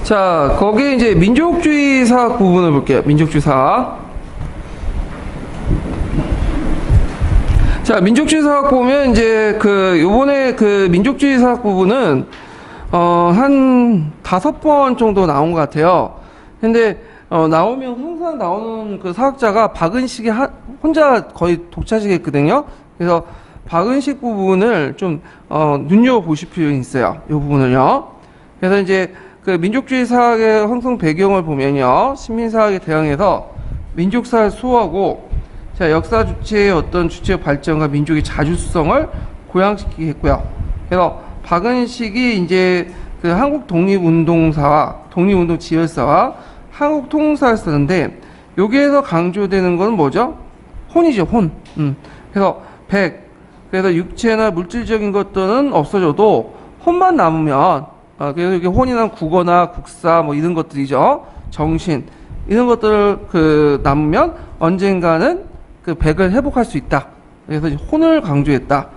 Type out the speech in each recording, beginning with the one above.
자, 거기 이제 민족주의 사학 부분을 볼게요. 민족주의 사학. 자, 민족주의 사학 보면 이제 요번에 민족주의 사학 부분은 한 5번 정도 나온 것 같아요. 근데 나오면 항상 나오는 그 사학자가 박은식이 혼자 거의 독차지겠거든요. 그래서 박은식 부분을 좀 눈여보실 필요가 있어요. 이 부분을요. 그래서 이제 그 민족주의 사학의 형성 배경을 보면요, 신민사학에 대항해서 민족사를 수호하고, 자, 역사 주체의 어떤 주체의 발전과 민족의 자주성을 고양시키겠고요. 그래서 박은식이 이제 그 한국 독립운동사와 독립운동 지열사와 한국 통사를 쓰는데, 여기에서 강조되는 건 뭐죠? 혼이죠, 혼. 그래서 그래서 육체나 물질적인 것들은 없어져도 혼만 남으면, 그래서 이게 혼이란 국어나 국사 뭐 이런 것들이죠. 정신 이런 것들 남으면 언젠가는 그 백을 회복할 수 있다. 그래서 이제 혼을 강조했다.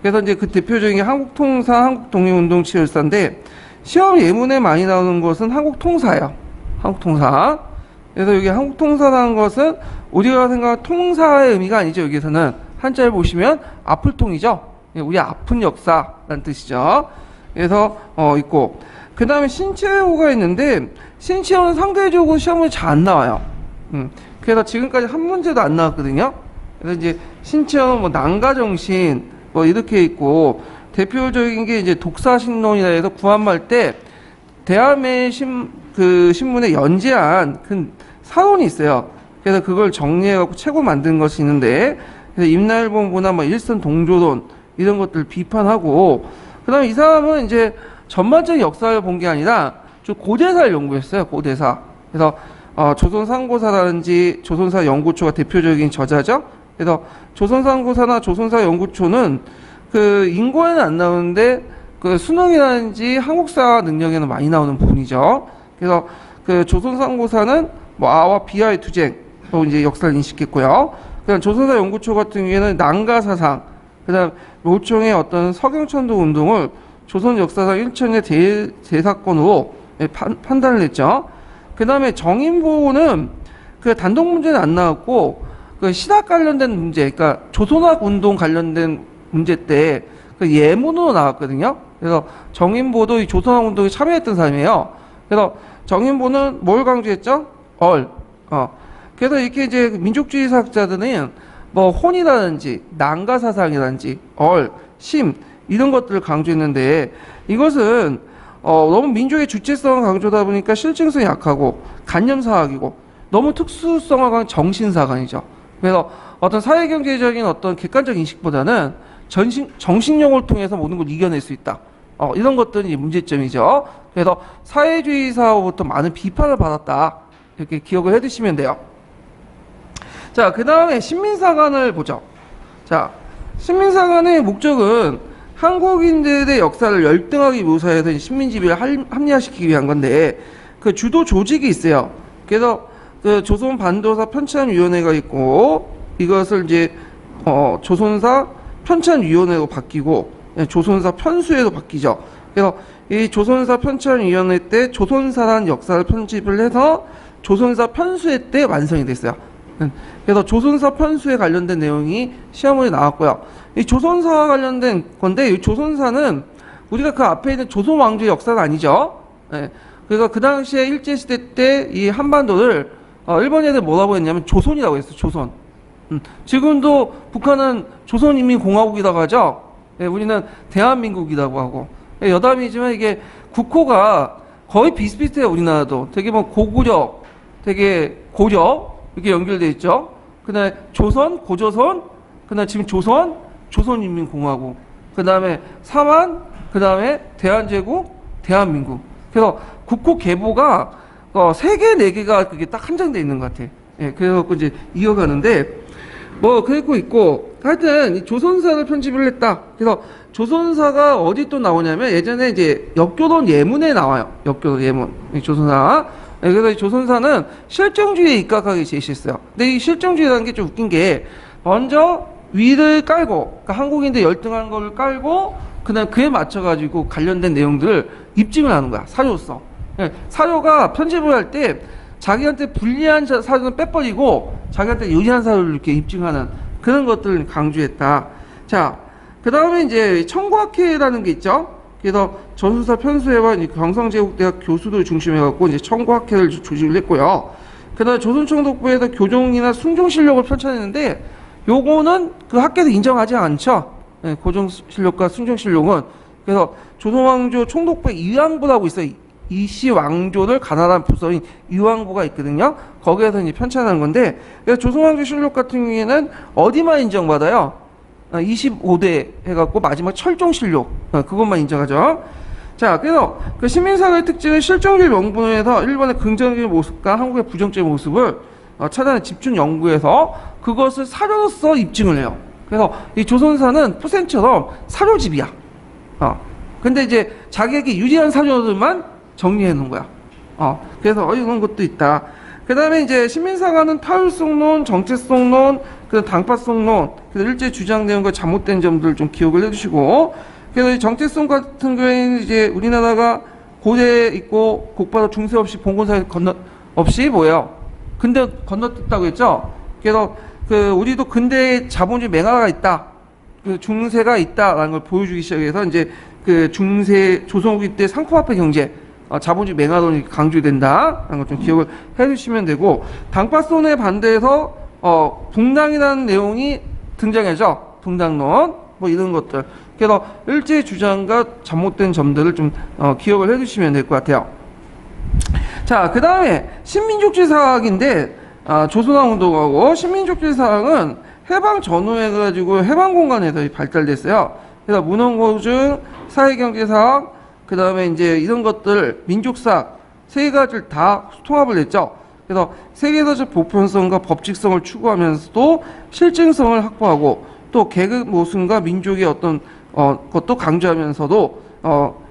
그래서 이제 그 대표적인 게 한국통사, 한국독립운동치열사인데 시험 예문에 많이 나오는 것은 한국통사예요. 한국통사. 그래서 여기 한국통사라는 것은 우리가 생각하는 통사의 의미가 아니죠. 여기서는 한자를 보시면 아플통이죠. 우리 아픈 역사라는 뜻이죠. 그래서 있고, 그 다음에 신체호가 있는데 신체호는 상대적으로 시험에 잘 안 나와요. 그래서 지금까지 한 문제도 안 나왔거든요. 그래서 이제 신체호는 뭐 난가정신 뭐 이렇게 있고, 대표적인 게 이제 독사신론이라 해서 구한말 때 대한매 신문에 연재한 그 사론이 있어요. 그래서 그걸 정리해갖고 책으로 만든 것이 있는데, 그래서 임나일본부나 뭐 일선 동조론 이런 것들 비판하고, 그 다음에 이 사람은 이제 전반적인 역사를 본 게 아니라 좀 고대사를 연구했어요. 고대사. 그래서 조선상고사라든지 조선사 연구초가 대표적인 저자죠. 그래서 조선상고사나 조선사 연구초는 그 인고에는 안 나오는데 그 수능이라든지 한국사 능력에는 많이 나오는 부분이죠. 그래서 그 조선상고사는 뭐 아와 비하의 투쟁 또 이제 역사를 인식했고요. 그다음 조선사 연구초 같은 경우에는 난가사상, 그다음 노총의 어떤 서경천도 운동을 조선 역사상 1천의 대사건으로 판단을 했죠. 그 다음에 정인보는 그 단독 문제는 안 나왔고, 그 신학 관련된 문제, 그러니까 조선학 운동 관련된 문제 때 그 예문으로 나왔거든요. 그래서 정인보도 이 조선학 운동에 참여했던 사람이에요. 그래서 정인보는 뭘 강조했죠? 그래서 이렇게 이제 민족주의 사학자들은 뭐 혼이라든지 난가사상이라든지 심 이런 것들을 강조했는데, 이것은 너무 민족의 주체성을 강조하다 보니까 실증성이 약하고 관념사학이고 너무 특수성을 강조한 정신사관이죠. 그래서 어떤 사회경제적인 어떤 객관적 인식보다는 정신력을 통해서 모든 걸 이겨낼 수 있다. 이런 것들이 문제점이죠. 그래서 사회주의사로부터 많은 비판을 받았다. 이렇게 기억을 해두시면 돼요. 자, 그 다음에 신민사관을 보죠. 자, 신민사관의 목적은 한국인들의 역사를 열등하게 묘사해서 신민지배를 합리화시키기 위한 건데, 그 주도 조직이 있어요. 그래서 그 조선 반도사 편찬위원회가 있고, 이것을 이제 조선사 편찬위원회로 바뀌고, 조선사 편수회로 바뀌죠. 그래서 이 조선사 편찬위원회 때 조선사라는 역사를 편집을 해서 조선사 편수회 때 완성이 됐어요. 그래서 조선사 편수에 관련된 내용이 시험에 나왔고요. 이 조선사와 관련된 건데, 이 조선사는 우리가 그 앞에 있는 조선 왕조의 역사는 아니죠. 그래서 그 당시에 일제시대 때 이 한반도를 일본 애들 뭐라고 했냐면 조선이라고 했어요. 조선. 지금도 북한은 조선인민공화국이라고 하죠. 우리는 대한민국이라고 하고. 여담이지만 이게 국호가 거의 비슷비슷해요. 우리나라도 되게 뭐 고구려, 되게 고려 이렇게 연결되어 있죠. 그 다음에 조선, 고조선, 그 다음에 지금 조선인민공화국, 그 다음에 사만, 그 다음에 대한제국, 대한민국. 그래서 국호 계보가 3개, 4개가 그게 딱 한정되어 있는 것 같아. 그래서 이제 이어가는데, 뭐, 그랬고 있고, 하여튼, 이 조선사를 편집을 했다. 그래서 조선사가 어디 또 나오냐면, 예전에 이제 역교론 예문에 나와요. 역교론 예문. 조선사. 그래서 이 조선사는 실정주의에 입각하게 제시했어요. 근데 이 실정주의라는 게 좀 웃긴 게, 먼저 위를 깔고, 그러니까 한국인들 열등한 거를 깔고, 그 다음 그에 맞춰가지고 관련된 내용들을 입증을 하는 거야. 사료로서. 예, 사료가 편집을 할 때 자기한테 불리한 사료는 빼버리고 자기한테 유리한 사료를 이렇게 입증하는 그런 것들을 강조했다. 자, 그 다음에 이제 청구학회라는 게 있죠. 그래서 전수사 편수회와 경상제국대학 교수들 중심해갖고 이제 청구학회를 조직을 했고요. 그 다음에 조선총독부에서 교종이나 숭종실록을 펼쳐냈는데 요거는 그 학계에서 인정하지 않죠. 네, 고종실록과 숭종실록은. 그래서 조선왕조 총독부의 이왕부라고 있어요. 이씨 왕조를 가나다는 부서인 이왕부가 있거든요. 거기에서 이제 편찬한 건데, 그래서 조선왕조 실록 같은 경우에는 어디만 인정받아요? 25대 해갖고 마지막 철종실록, 그것만 인정하죠. 자, 그래서 그 시민사회의 특징은 실정주의 명분에서 일본의 긍정적인 모습과 한국의 부정적인 모습을 차단해 집중 연구해서 그것을 사료로서 입증을 해요. 그래서 이 조선사는 푸센처럼 사료집이야. 근데 이제 자기에게 유리한 사료들만 정리해 놓은 거야. 그래서 이런 것도 있다. 그 다음에 이제 시민사관은 타율성론, 정체성론, 그 당파성론, 그래서 일제 주장 내용과 잘못된 점들을 좀 기억을 해주시고, 그래서 이 정체성 같은 경우에는 이제 우리나라가 고대에 있고 곡바로 중세 없이 봉건사회 없이 뭐예요? 근대 건너뛰었다고 했죠? 그래서 우리도 근대에 자본주의 맹화가 있다. 그 중세가 있다라는 걸 보여주기 시작해서 이제 그 중세 조선후기 때 상품화폐 경제, 자본주의 맹화론이 강조된다라는 걸 좀 기억을 해주시면 되고, 당파선에 반대해서 붕당이라는 내용이 등장하죠. 붕당론 뭐 이런 것들. 그래서 일제 주장과 잘못된 점들을 좀 기억을 해주시면 될 것 같아요. 자, 그 다음에 신민족주의 사학인데 조선왕운동하고 신민족주의 사학은 해방 전후에 가지고 해방공간에서 발달됐어요. 그래서 문헌고증, 사회경제사학, 그 다음에 이제 이런 것들, 민족사학, 세 가지를 다 통합을 했죠. 그래서 세계사적 보편성과 법칙성을 추구하면서도 실증성을 확보하고 또 계급 모순과 민족의 어떤 것도 강조하면서도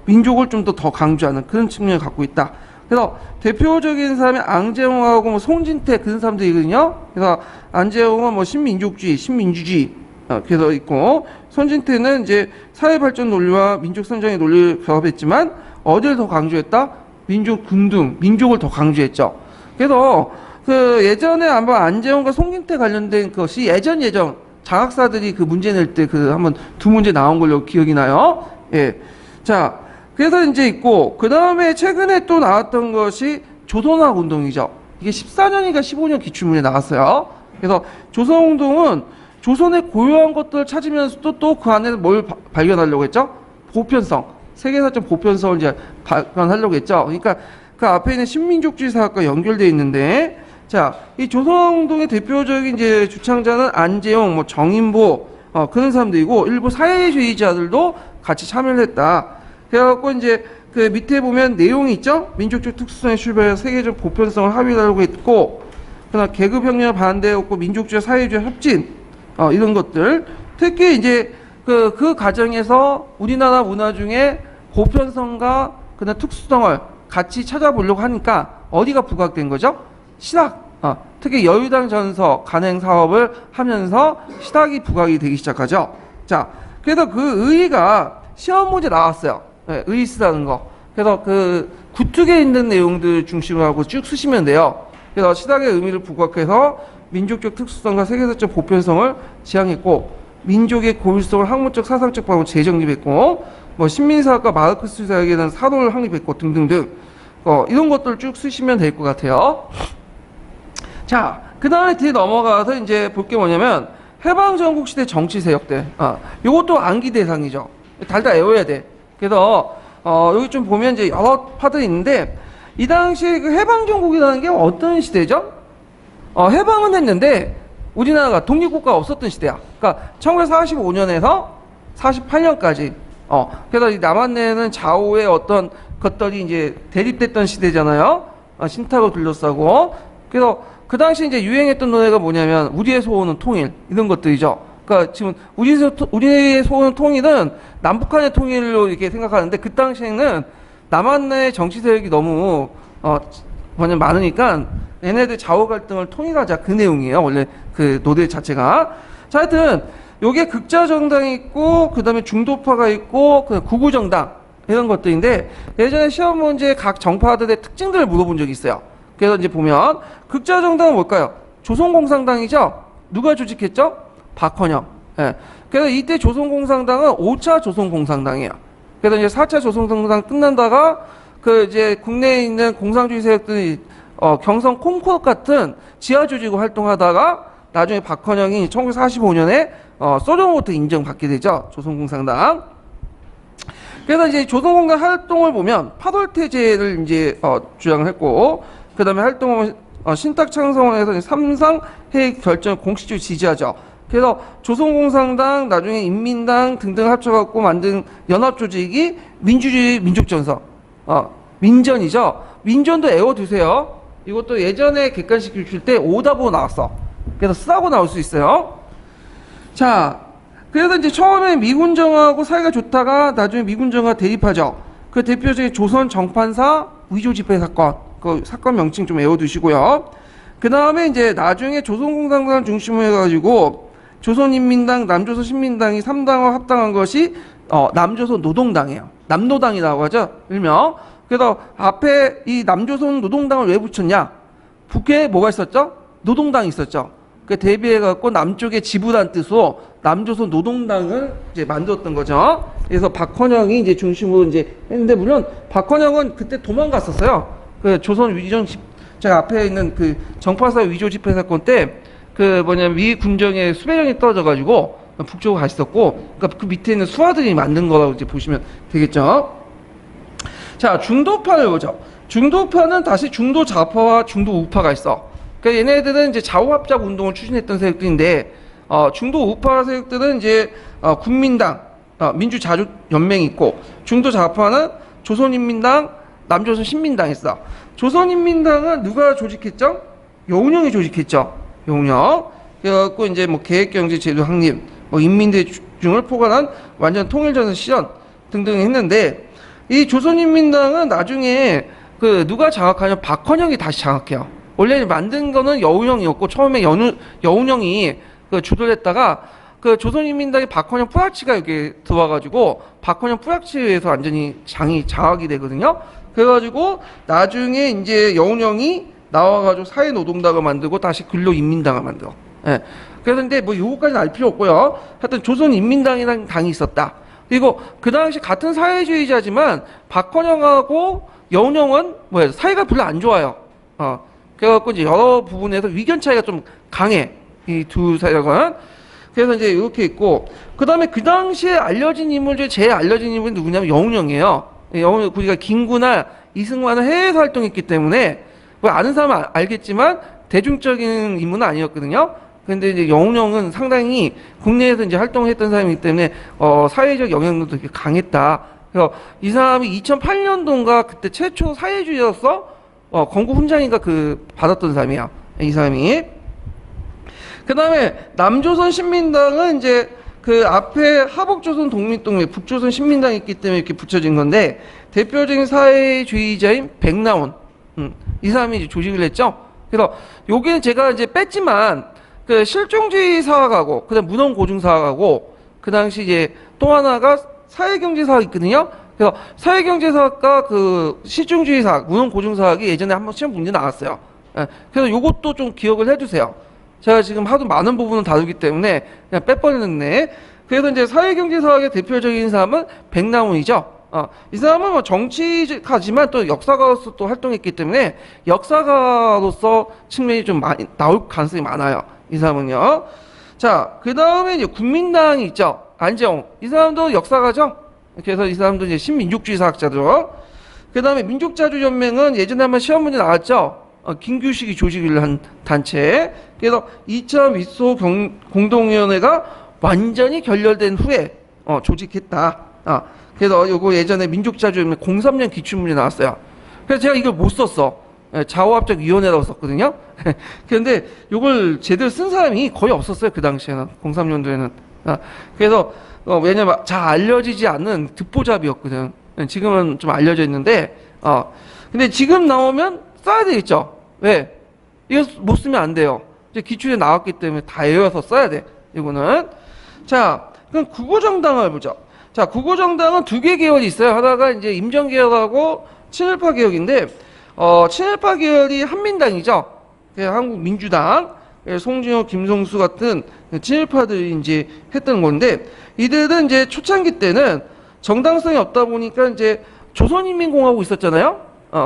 민족을 좀 더 강조하는 그런 측면을 갖고 있다. 그래서 대표적인 사람이 앙제홍하고 뭐 송진태 그런 사람들이거든요. 그래서 앙제홍은 뭐 신민족주의, 신민주주의 그래서 있고, 손진태는 이제 사회발전 논리와 민족 선정의 논리를 결합했지만 어디를 더 강조했다? 민족 군등, 민족을 더 강조했죠. 그래서 그 예전에 아마 안재홍과 송진태 관련된 것이 예전 장학사들이 그 문제 낼 때 그 한번 두 문제 나온 걸로 기억이 나요. 예. 자, 그래서 이제 있고, 그 다음에 최근에 또 나왔던 것이 조선학 운동이죠. 이게 14년인가 15년 기출문에 나왔어요. 그래서 조선운동은 조선의 고유한 것들을 찾으면서도 또 그 안에서 뭘 발견하려고 했죠? 보편성. 세계사적 보편성을 이제 발견하려고 했죠. 그러니까 그 앞에 있는 신민족주의 사학과 연결되어 있는데, 자, 이 조선운동의 대표적인 이제 주창자는 안재홍, 뭐 정인보, 그런 사람들이고, 일부 사회주의자들도 같이 참여를 했다. 그래갖고 이제 그 밑에 보면 내용이 있죠? 민족적 특수성에 출발해서 세계적 보편성을 합의하려고 했고, 그러나 계급혁명에 반대했고, 민족주의, 사회주의 협진, 이런 것들. 특히 이제 그 과정에서 우리나라 문화 중에 보편성과 그다음 특수성을 같이 찾아보려고 하니까 어디가 부각된 거죠? 시학. 특히 여유당 전서 간행 사업을 하면서 시학이 부각이 되기 시작하죠. 자, 그래서 그 의의가 시험 문제 나왔어요. 네, 의의 쓰라는 거. 그래서 그 구특에 있는 내용들 중심으로 하고 쭉 쓰시면 돼요. 그래서 시학의 의미를 부각해서 민족적 특수성과 세계사적 보편성을 지향했고, 민족의 고유성을 학문적 사상적 방법으로 재정립했고, 뭐 신민사학과 마르크스주의사에 대한 사도를 확립했고 등등등, 이런 것들을 쭉 쓰시면 될 것 같아요. 자, 그 다음에 뒤에 넘어가서 이제 볼 게 뭐냐면 해방전국 시대 정치 세력들. 요것도 암기 대상이죠. 달달 외워야 돼. 그래서 여기 좀 보면 이제 여러 파들이 있는데, 이 당시에 그 해방전국이라는 게 어떤 시대죠? 해방은 했는데 우리나라가 독립국가가 없었던 시대야. 그러니까 1945년에서 48년까지. 그래서 이 남한내는 좌우의 어떤 것들이 이제 대립됐던 시대잖아요. 신탁을 둘러싸고. 그래서 그 당시 이제 유행했던 노래가 뭐냐면 우리의 소원은 통일, 이런 것들이죠. 그러니까 지금 우리의 소원은 통일은 남북한의 통일로 이렇게 생각하는데, 그 당시에는 남한내 정치 세력이 너무 많으니까 얘네들 좌우 갈등을 통일하자, 그 내용이에요. 원래 그 노래 자체가. 자, 하여튼 요게 극자 정당이 있고, 그 다음에 중도파가 있고, 그 구구 정당, 이런 것들인데 예전에 시험 문제 각 정파들의 특징들을 물어본 적이 있어요. 그래서 이제 보면 극좌정당은 뭘까요? 조선공산당이죠. 누가 조직했죠? 박헌영. 예. 그래서 이때 조선공산당은 5차 조선공산당이에요. 그래서 이제 4차 조선공산당 끝난다가 그 이제 국내에 있는 공산주의 세력들이 경성 콩쿠르 같은 지하 조직으로 활동하다가 나중에 박헌영이 1945년에 소련으로부터 인정받게 되죠. 조선공산당. 그래서 이제 조선공단 활동을 보면 파돌태제를 이제 주장을 했고, 그 다음에 활동을 신탁 창성원에서 삼상 회의 결정 공식적으로 지지하죠. 그래서 조선공산당, 나중에 인민당 등등 합쳐갖고 만든 연합조직이 민주주의 민족전선, 민전이죠. 민전도 애워두세요. 이것도 예전에 객관식 줄 때 오답으로 나왔어. 그래서 쓰라고 나올 수 있어요. 자, 그래서 이제 처음에 미군정하고 사이가 좋다가 나중에 미군정과 대립하죠. 그 대표적인 조선 정판사 위조 집회 사건, 그 사건 명칭 좀 외워두시고요. 그 다음에 이제 나중에 조선공산당을 중심으로 해가지고 조선인민당, 남조선 신민당이 3당을 합당한 것이 남조선 노동당이에요. 남노당이라고 하죠, 일명. 그래서 앞에 이 남조선 노동당을 왜 붙였냐? 북해에 뭐가 있었죠? 노동당이 있었죠. 그 대비해갖고 남쪽에 지부란 뜻으로 남조선 노동당을 이제 만들었던 거죠. 그래서 박헌영이 이제 중심으로 이제 했는데, 물론 박헌영은 그때 도망갔었어요. 그 조선 위정 제가 앞에 있는 그 정파사 위조 집회 사건 때 그 뭐냐면 미 군정에 수배령이 떨어져가지고 북쪽으로 갔었고, 그러니까 그 밑에 있는 수하들이 만든 거라고 이제 보시면 되겠죠. 자, 중도파를 보죠. 중도파는 다시 중도 좌파와 중도 우파가 있어. 그러니까 얘네들은 이제 좌우합작 운동을 추진했던 세력들인데, 중도 우파 세력들은 이제 국민당, 민주자주연맹이 있고, 중도 좌파는 조선인민당, 남조선 신민당이 있어. 조선인민당은 누가 조직했죠? 여운형이 조직했죠. 여운형. 그래갖고 이제 뭐 계획경제 제도 확립, 뭐 인민대중을 포괄한 완전 통일전선 실현 등등 했는데, 이 조선인민당은 나중에 그 누가 장악하냐면 박헌영이 다시 장악해요. 원래 만든 거는 여운형이었고, 처음에 여운형이 그 주도를 했다가 그 조선인민당의 박헌영 뿌락치가 여기 들어와가지고 박헌영 뿌락치에 의해서 완전히 장악이 되거든요. 그래가지고 나중에 이제 여운형이 나와가지고 사회노동당을 만들고 다시 근로인민당을 만들어. 예. 그래서 근데 뭐 요거까지는 알 필요 없고요. 하여튼 조선인민당이라는 당이 있었다. 그리고 그 당시 같은 사회주의자지만 박헌영하고 여운형은 뭐야, 사이가 별로 안 좋아요. 그래갖고 이제 여러 부분에서 의견 차이가 좀 강해. 이 두 세력은. 그래서 이제 이렇게 있고, 그 다음에 그 당시에 알려진 인물 중에 제일 알려진 인물이 누구냐면 여운형이에요. 여운형, 우리가 김구나 이승만은 해외에서 활동했기 때문에 뭐 아는 사람은 알겠지만 대중적인 인물은 아니었거든요. 근데 이제 여운형은 상당히 국내에서 이제 활동했던 사람이기 때문에 사회적 영향력도 되게 강했다. 그래서 이 사람이 2008년도인가 그때 최초 사회주의로서 건국 훈장인가 그 받았던 사람이야. 이 사람이. 그 다음에 남조선 신민당은 이제 그 앞에 하복조선 독립동맹, 북조선 신민당이 있기 때문에 이렇게 붙여진 건데, 대표적인 사회주의자인 백나온, 이 사람이 이제 조직을 했죠. 그래서 여기는 제가 이제 뺐지만 그 실종주의 사학하고 그다음 문헌고증 사학하고 그 당시 이제 또 하나가 사회경제 사학이 있거든요. 그래서 사회경제 사학과 그 실종주의 사학, 문헌고증 사학이 예전에 한번 시험 문제 나왔어요. 예, 그래서 요것도 좀 기억을 해두세요. 제가 지금 하도 많은 부분을 다루기 때문에 그냥 빼버렸네. 그래서 이제 사회경제 사학의 대표적인 사람은 백나훈이죠. 이 사람은 뭐 정치가지만 또 역사가로서 또 활동했기 때문에 역사가로서 측면이 좀 많이 나올 가능성이 많아요. 이 사람은요. 자, 그 다음에 이제 국민당이 있죠. 안재홍. 이 사람도 역사가죠. 그래서 이 사람도 이제 신민족주의 사학자죠. 그 다음에 민족자주연맹은 예전에 한번 시험 문제 나왔죠. 김규식이 조직을 한 단체. 그래서 2차 위소 공동위원회가 완전히 결렬된 후에 조직했다. 그래서 요거 예전에 민족자주연맹 03년 기출문제 나왔어요. 그래서 제가 이걸 못 썼어. 좌우합작 위원회라고 썼거든요. 그런데 요걸 제대로 쓴 사람이 거의 없었어요. 그 당시에는. 03년도에는. 그래서 왜냐면 잘 알려지지 않는 듣보잡이었거든. 지금은 좀 알려져 있는데, 근데 지금 나오면 써야 되겠죠. 왜? 이거 못 쓰면 안 돼요. 이제 기출에 나왔기 때문에 다 외워서 써야 돼. 이거는. 자, 그럼 구구정당을 보죠. 자, 구구정당은 두 개 계열이 있어요. 하나가 이제 임정 계열하고 친일파 계열인데, 친일파 계열이 한민당이죠. 한국민주당, 송진호, 김성수 같은 친일파들이 이제 했던 건데, 이들은 이제 초창기 때는 정당성이 없다 보니까 이제 조선인민공화국 있었잖아요.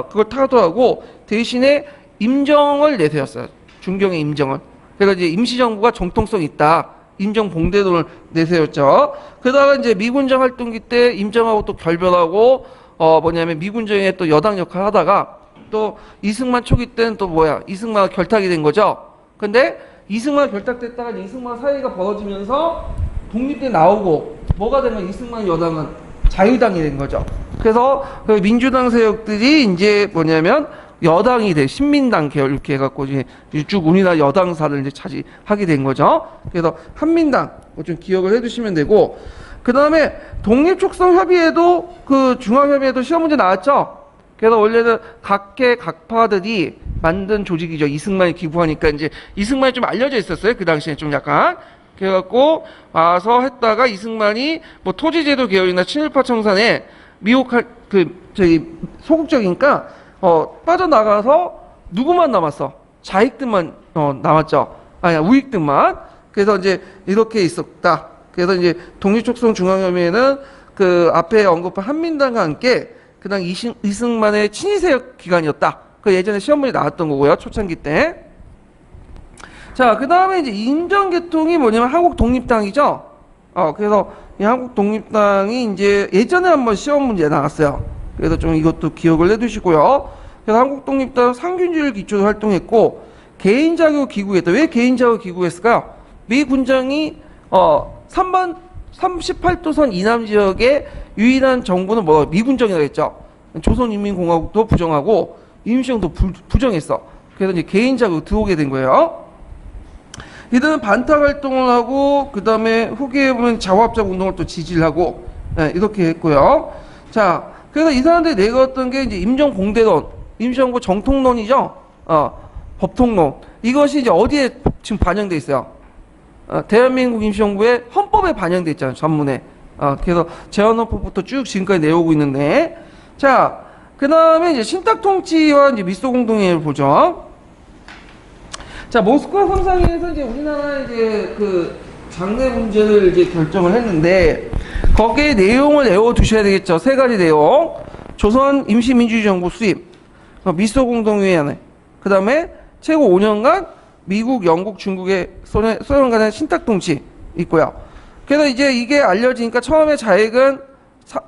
그걸 타도하고 대신에 임정을 내세웠어요. 중경의 임정을. 그래서 이제 임시정부가 정통성이 있다. 임정봉대론을 내세웠죠. 그러다가 이제 미군정 활동기 때 임정하고 또 결별하고, 미군정의 또 여당 역할 하다가 또 이승만 초기 때는 또 이승만과 결탁이 된 거죠. 근데 이승만 결탁됐다가 이승만 사이가 벌어지면서 독립대 나오고 뭐가 된 건 이승만 여당은 자유당이 된 거죠. 그래서 그 민주당 세력들이 이제 여당이 돼 신민당 계열 이렇게 해갖고 이제 쭉 우리나라 여당사를 이제 차지하게 된 거죠. 그래서 한민당 좀 기억을 해두시면 되고, 그 다음에 독립촉성협의회도 그 중앙협의회도 시험 문제 나왔죠. 그래서 원래는 각계 각파들이 만든 조직이죠. 이승만이 기부하니까 이제 이승만이 좀 알려져 있었어요. 그 당시에 좀 약간. 그래갖고 와서 했다가 이승만이 뭐 토지제도 계열이나 친일파 청산에 미혹할 소극적이니까 빠져나가서 누구만 남았어? 자익들만 남았죠. 우익들만. 그래서 이제 이렇게 있었다. 그래서 이제 독립촉성중앙협의회는 그 앞에 언급한 한민당과 함께 그당 이승만의 친이세력 기관이었다. 그 예전에 시험문제 나왔던 거고요. 초창기 때. 자, 그 다음에 이제 임정계통이 한국독립당이죠. 그래서 이 한국독립당이 이제 예전에 한번 시험 문제 나왔어요. 그래서 좀 이것도 기억을 해두시고요. 그래서 한국독립당 상균주의를 기초로 활동했고, 개인자교 기구했다. 왜 개인자교 기구했을까요? 미 군정이 38도선 이남 지역의 유일한 정부는 미군정이라고 했죠. 조선인민공화국도 부정하고 임시정도 부정했어. 그래서 이제 개인자교 들어오게 된 거예요. 이들은 반탁 활동을 하고, 그 다음에 후기에 보면 자화합작 운동을 또 지지를 하고, 이렇게 했고요. 자, 그래서 이 사람들이 내걸었던 게 이제 임정봉대론, 임시정부 정통론이죠. 법통론. 이것이 이제 어디에 지금 반영돼 있어요? 대한민국 임시정부의 헌법에 반영돼 있잖아요. 전문에. 그래서 제헌헌법부터 쭉 지금까지 내오고 있는데, 자, 그 다음에 이제 신탁통치와 이제 미소공동회의를 보죠. 자, 모스크바 삼상회에서 이제 우리나라 이제 그 장래 문제를 이제 결정을 했는데, 거기에 내용을 외워두셔야 되겠죠. 세 가지 내용. 조선 임시민주주의 정부 수립, 미소공동회의 안에, 그 다음에 최고 5년간 미국, 영국, 중국의 소련 간의 신탁통치 있고요. 그래서 이제 이게 알려지니까 처음에 자익은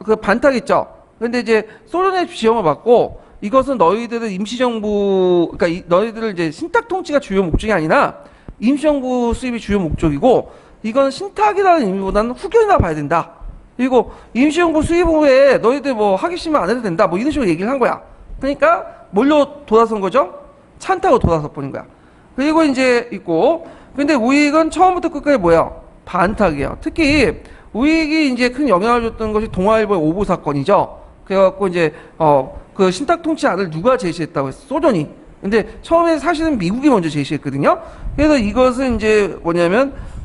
그 반탁했죠. 근데 이제 소련의 지원을 받고, 이것은 너희들은 임시정부, 그러니까 너희들을 이제 신탁통치가 주요 목적이 아니라 임시정부 수입이 주요 목적이고, 이건 신탁이라는 의미보다는 후견이라 봐야 된다. 그리고 임시정부 수입 후에 너희들 뭐 하기 싫으면 안 해도 된다. 뭐 이런 식으로 얘기를 한 거야. 그러니까 뭘로 돌아선 거죠? 찬타고 돌아서 버린 거야. 그리고 이제 있고, 근데 우익은 처음부터 끝까지 반탁이에요. 특히 우익이 이제 큰 영향을 줬던 것이 동아일보의 오보 사건이죠. 그래갖고 이제 그 신탁통치안을 누가 제시했다고 했어? 소련이. 근데 처음에 사실은 미국이 먼저 제시했거든요. 그래서 이것은 이제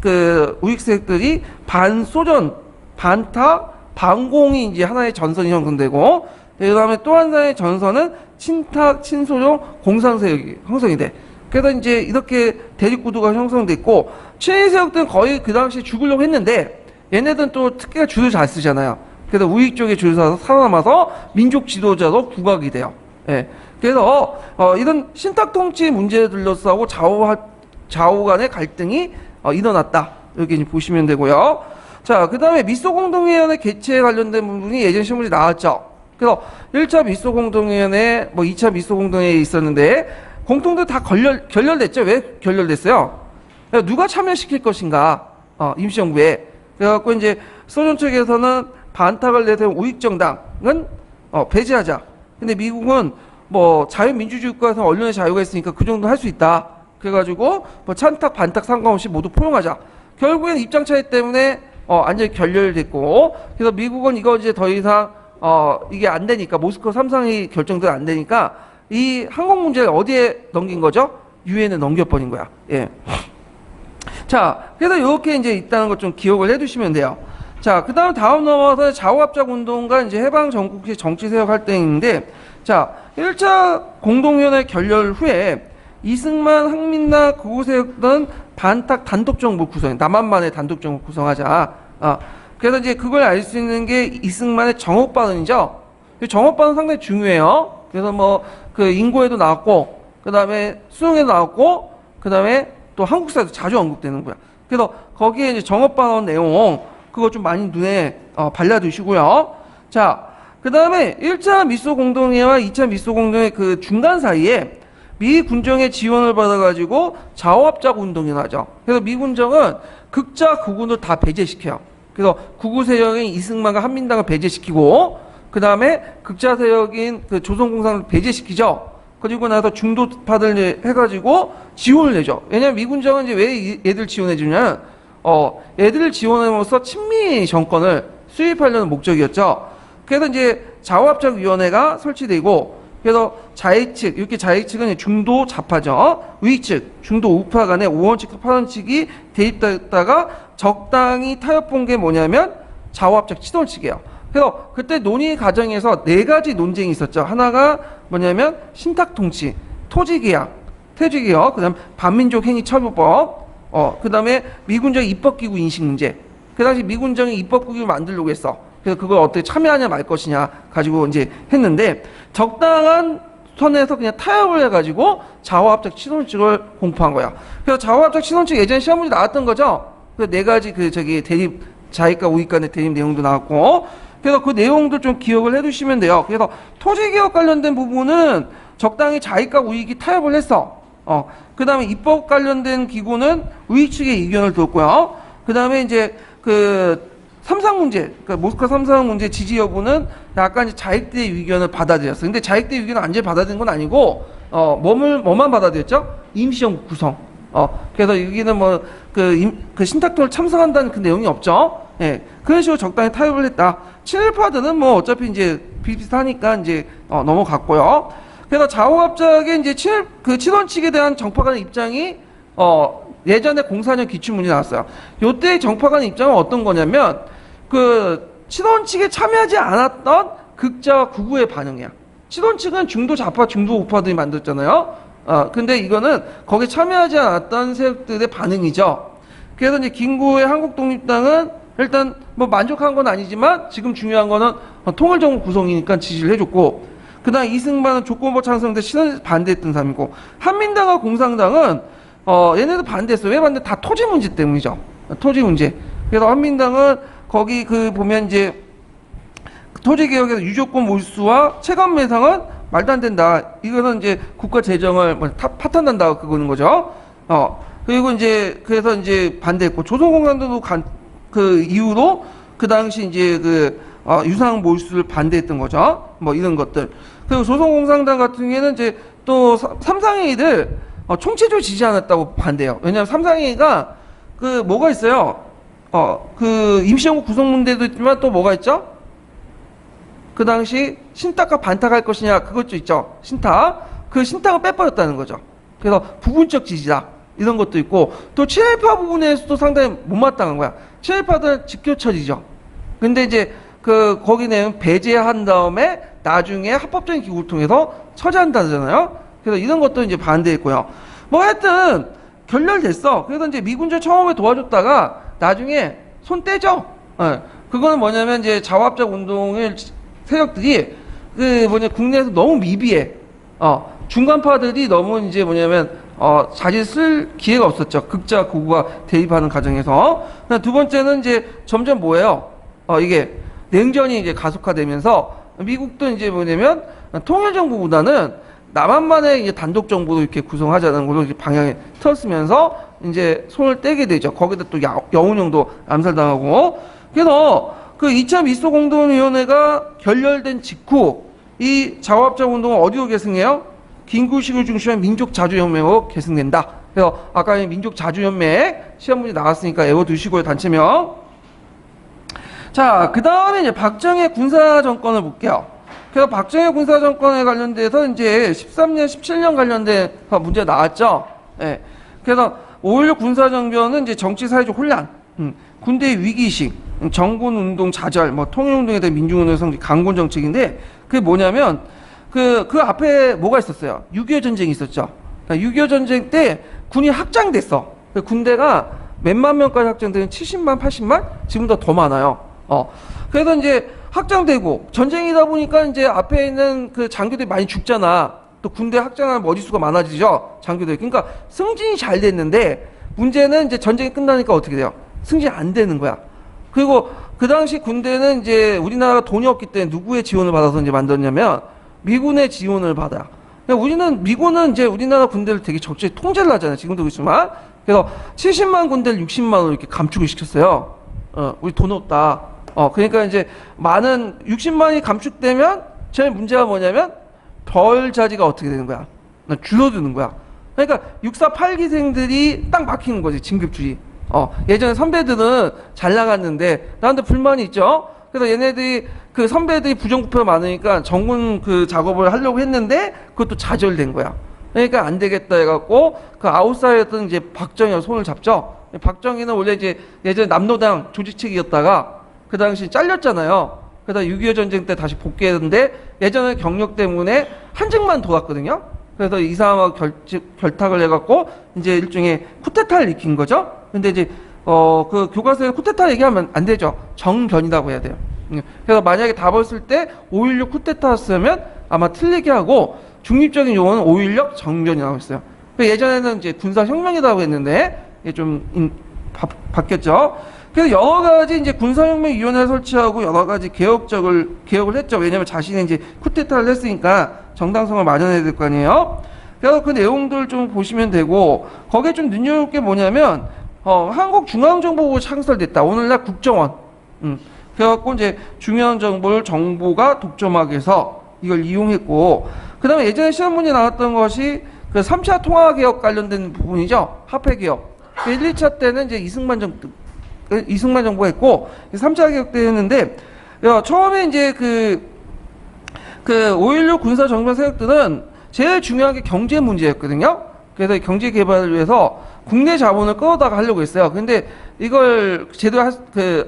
그 우익 세력들이 반소련, 반탁, 반공이 이제 하나의 전선이 형성되고, 그 다음에 또 하나의 전선은 친탁, 친소련, 공산 세력이 형성이 돼. 그래서 이제 이렇게 대립구도가 형성됐고, 친일 세력들은 거의 그 당시에 죽으려고 했는데, 얘네들은 또 특히가 줄을 잘 쓰잖아요. 그래서 우익 쪽에 줄을 서서 살아남아서 민족 지도자로 부각이 돼요. 예. 그래서 이런 신탁통치 문제에 둘러싸고 좌우 간의 갈등이 일어났다. 이렇게 보시면 되고요. 자, 그 다음에 미소공동위원회 개최에 관련된 부분이 예전 시험문제 나왔죠. 그래서 1차 미소공동위원회, 2차 미소공동회에 있었는데, 공통들 다 결렬됐죠. 왜 결렬됐어요? 그러니까 누가 참여시킬 것인가, 임시정부에. 그래갖고 이제 소련 측에서는 반탁을 내세운 우익정당은 배제하자. 근데 미국은 자유민주주의 국가에서 언론의 자유가 있으니까 그 정도 할 수 있다. 그래가지고 찬탁, 반탁 상관없이 모두 포용하자. 결국엔 입장 차이 때문에 완전히 결렬됐고, 그래서 미국은 이거 이제 더 이상 이게 안 되니까, 모스크바 삼상이 결정도 안 되니까 이 항공 문제를 어디에 넘긴 거죠? 유엔에 넘겨버린 거야. 예. 자, 그래서 이렇게 이제 있다는 것 좀 기억을 해두시면 돼요. 자, 다음 넘어서 좌우합작 운동과 이제 해방 전국시 정치세력 활동인데, 자, 1차 공동위원회 결렬 후에 이승만, 항민나 구구세력은 반탁 단독정부 구성, 남한만의 단독정부 구성하자. 그래서 이제 그걸 알 수 있는 게 이승만의 정옥반언이죠. 정옥반언 상당히 중요해요. 그래서 뭐 그 인고에도 나왔고, 그 다음에 수능에도 나왔고, 그 다음에 또 한국사에도 자주 언급되는 거야. 그래서 거기에 이제 정옥반언 내용 그거 좀 많이 눈에 발라두시고요. 자, 그 다음에 1차 미소 공동회와 2차 미소 공동회 그 중간 사이에 미 군정의 지원을 받아가지고 좌우합작 운동이 나죠. 그래서 미 군정은 극자 구군을 다 배제시켜요. 그래서 구구 세력인 이승만과 한민당을 배제시키고, 그 다음에 극자 세력인 그 조선공산을 배제시키죠. 그리고 나서 중도파들 해가지고 지원을 내죠. 왜냐면 미 군정은 이제 왜 얘들 지원해주냐면, 얘들을 지원함으로써 친미 정권을 수입하려는 목적이었죠. 그래서 이제 좌우합작위원회가 설치되고, 그래서 좌익측, 이렇게 좌익측은 중도 좌파죠. 우익측, 중도 우파 간에 5원칙과 8원칙이 대입됐다가 적당히 타협본 게 뭐냐면 좌우합작 치돈칙이에요. 그래서 그때 논의 과정에서 4가지 논쟁이 있었죠. 하나가 뭐냐면 신탁통치, 토지계약, 퇴직이요. 그 다음 반민족 행위 처벌법, 그 다음에 미군정 입법기구 인식 문제. 그 당시 미군정이 입법기구를 만들려고 했어. 그래서 그걸 어떻게 참여하냐 말 것이냐 가지고 이제 했는데, 적당한 선에서 그냥 타협을 해가지고 좌우합작 치돈칙을 공포한 거야. 그래서 좌우합작 치돈칙 예전에 시험 문제 나왔던 거죠. 그 4가지 그 대립, 좌익과 우익 간의 대립 내용도 나왔고, 그래서 그 내용도 좀 기억을 해두시면 돼요. 그래서 토지개혁 관련된 부분은 적당히 좌익과 우익이 타협을 했어. 그 다음에 입법 관련된 기구는 우익 측의 의견을 들었고요. 그 다음에 이제 그 삼상 문제, 그러니까 모스크바 삼상 문제 지지 여부는 약간 이제 좌익대의 의견을 받아들였어. 근데 좌익대의 의견을 완전히 받아들인 건 아니고, 뭐만 받아들였죠? 임시정부 구성. 그래서 여기는 뭐, 그 신탁도를 참석한다는 그 내용이 없죠? 예. 그런 식으로 적당히 타협을 했다. 친일파들은 뭐 어차피 이제 비슷하니까 이제, 넘어갔고요. 그래서 좌우합작의 이제 친원칙에 대한 정파 간의 입장이, 예전에 04년 기출문이 나왔어요. 요때 정파 간의 입장은 어떤 거냐면, 그, 친원칙에 참여하지 않았던 극자와 구구의 반응이야. 친원칙은 중도 좌파, 중도 우파들이 만들었잖아요. 근데 이거는 거기에 참여하지 않았던 세력들의 반응이죠. 그래서 이제 김구의 한국독립당은 일단 뭐 만족한 건 아니지만 지금 중요한 거는 통일정부 구성이니까 지지를 해줬고, 그 다음 이승만은 조건부 찬성인데 친원에서 반대했던 사람이고, 한민당과 공산당은 얘네도 반대했어요. 왜 반대? 다 토지 문제 때문이죠. 토지 문제. 그래서 한민당은 거기 보면 이제 토지개혁에서 유조건 몰수와 체감 매상은 말도 안 된다. 이거는 이제 국가 재정을 파탄난다 그거는 거죠. 그리고 이제 그래서 이제 반대했고, 조선공산당도 그 이후로 그 당시 이제 유상 몰수를 반대했던 거죠. 뭐 이런 것들. 그리고 조선공산당 같은 경우에는 이제 또 삼상회의들 총체적으로 지지 않았다고 반대해요. 왜냐하면 삼상회의가 뭐가 있어요. 임시정부 구성 문제도 있지만 또 뭐가 있죠? 그 당시 신탁과 반탁할 것이냐 그것도 있죠. 신탁. 그 신탁을 빼버렸다는 거죠. 그래서 부분적 지지다. 이런 것도 있고, 또 친일파 부분에서도 상당히 못마땅한 거야. 친일파들은 직교처리죠. 근데 이제 거기 내용 배제한 다음에 나중에 합법적인 기구를 통해서 처리한다잖아요. 그래서 이런 것도 이제 반대했고요. 뭐 하여튼 결렬됐어. 그래서 이제 미군정 처음에 도와줬다가 나중에 손 떼죠. 그거는 뭐냐면 이제 좌우합작 운동을 세력들이 국내에서 너무 미비해. 중간파들이 너무 이제 자질 쓸 기회가 없었죠. 극자 구구가 대립하는 과정에서. 두 번째는 이제 점점 뭐예요? 이게 냉전이 이제 가속화되면서 미국도 이제 통일정부보다는 남한만의 이제 단독 정부로 이렇게 구성하자는 걸로 방향에 틀었으면서 이제 손을 떼게 되죠. 거기다 또 여운형도 암살당하고. 그래서 그 2차 미소 공동위원회가 결렬된 직후 이 좌우합작 운동은 어디로 계승해요? 김구식을 중심한 민족자주연맹으로 계승된다. 그래서 아까 민족자주연맹 시험 문제 나왔으니까 외워두시고요, 단체명. 자, 그 다음에 이제 박정희 군사정권을 볼게요. 그래서 박정희 군사정권에 관련돼서 이제 13년, 17년 관련된 문제가 나왔죠. 예. 그래서 5.16 군사정변은 이제 정치 사회적 혼란, 군대의 위기의식, 정군운동 좌절, 뭐 통일운동에 대한 민중운동의 성지, 강군 정책인데 그게 뭐냐면 그 앞에 뭐가 있었어요? 6.25 전쟁이 있었죠. 6.25 전쟁 때 군이 확장됐어. 군대가 몇만 명까지 확장되면 70만, 80만? 지금보다 더 많아요. 그래서 이제 확장되고 전쟁이다 보니까 이제 앞에 있는 그 장교들이 많이 죽잖아. 또 군대 확장하면 머릿수가 많아지죠. 장교들. 그러니까 승진이 잘 됐는데 문제는 이제 전쟁이 끝나니까 어떻게 돼요? 승진이 안 되는 거야. 그리고 그 당시 군대는 이제 우리나라가 돈이 없기 때문에 누구의 지원을 받아서 이제 만들었냐면 미군의 지원을 받아. 미군은 이제 우리나라 군대를 되게 적절히 통제를 하잖아요. 지금도 그렇지만. 그래서 70만 군대를 60만 원을 이렇게 감축을 시켰어요. 우리 돈 없다. 그러니까 이제 많은 60만이 감축되면 제일 문제가 뭐냐면 별 자리가 어떻게 되는 거야? 줄어드는 거야. 그러니까 648기생들이 딱 막히는 거지, 진급줄이. 예전에 선배들은 잘 나갔는데 나한테 불만이 있죠. 그래서 얘네들이 그 선배들이 부정부패가 많으니까 정군 그 작업을 하려고 했는데 그것도 좌절된 거야. 그러니까 안 되겠다 해갖고 그 아웃사이더였던 이제 박정희가 손을 잡죠. 박정희는 원래 이제 예전에 남노당 조직책이었다가 그 당시 잘렸잖아요. 그러다 6.25 전쟁 때 다시 복귀했는데 예전에 경력 때문에 한직만 돌았거든요. 그래서 이 사람하고 결탁을 해갖고 이제 일종의 쿠데타를 일으킨 거죠. 근데 이제 그 교과서에 쿠데타 얘기하면 안 되죠. 정변이라고 해야 돼요. 그래서 만약에 답을 쓸 때 5.16 쿠데타였으면 아마 틀리게 하고 중립적인 용어는 5.16 정변이라고 했어요. 예전에는 이제 군사혁명이라고 했는데 이게 좀 바뀌었죠. 그래서 여러 가지 이제 군사혁명위원회를 설치하고 여러 가지 개혁을 했죠. 왜냐면 자신이 이제 쿠데타를 했으니까 정당성을 마련해야 될 거 아니에요. 그래서 그 내용들 좀 보시면 되고 거기에 좀 눈여볼 게 뭐냐면 한국중앙정보국이 창설됐다. 오늘날 국정원. 그래갖고 이제 중요한 정보를 정부가 독점하게 해서 이걸 이용했고 그 다음에 예전에 시험 문제 나왔던 것이 그 3차 통화개혁 관련된 부분이죠. 화폐개혁. 1, 2차 때는 이제 이승만 정부가 했고 3차 개혁 때 했는데 처음에 이제 그 5.16 군사정변 세력들은 제일 중요한 게 경제 문제였거든요. 그래서 경제 개발을 위해서 국내 자본을 끌어다가 하려고 했어요. 근데 이걸 제대로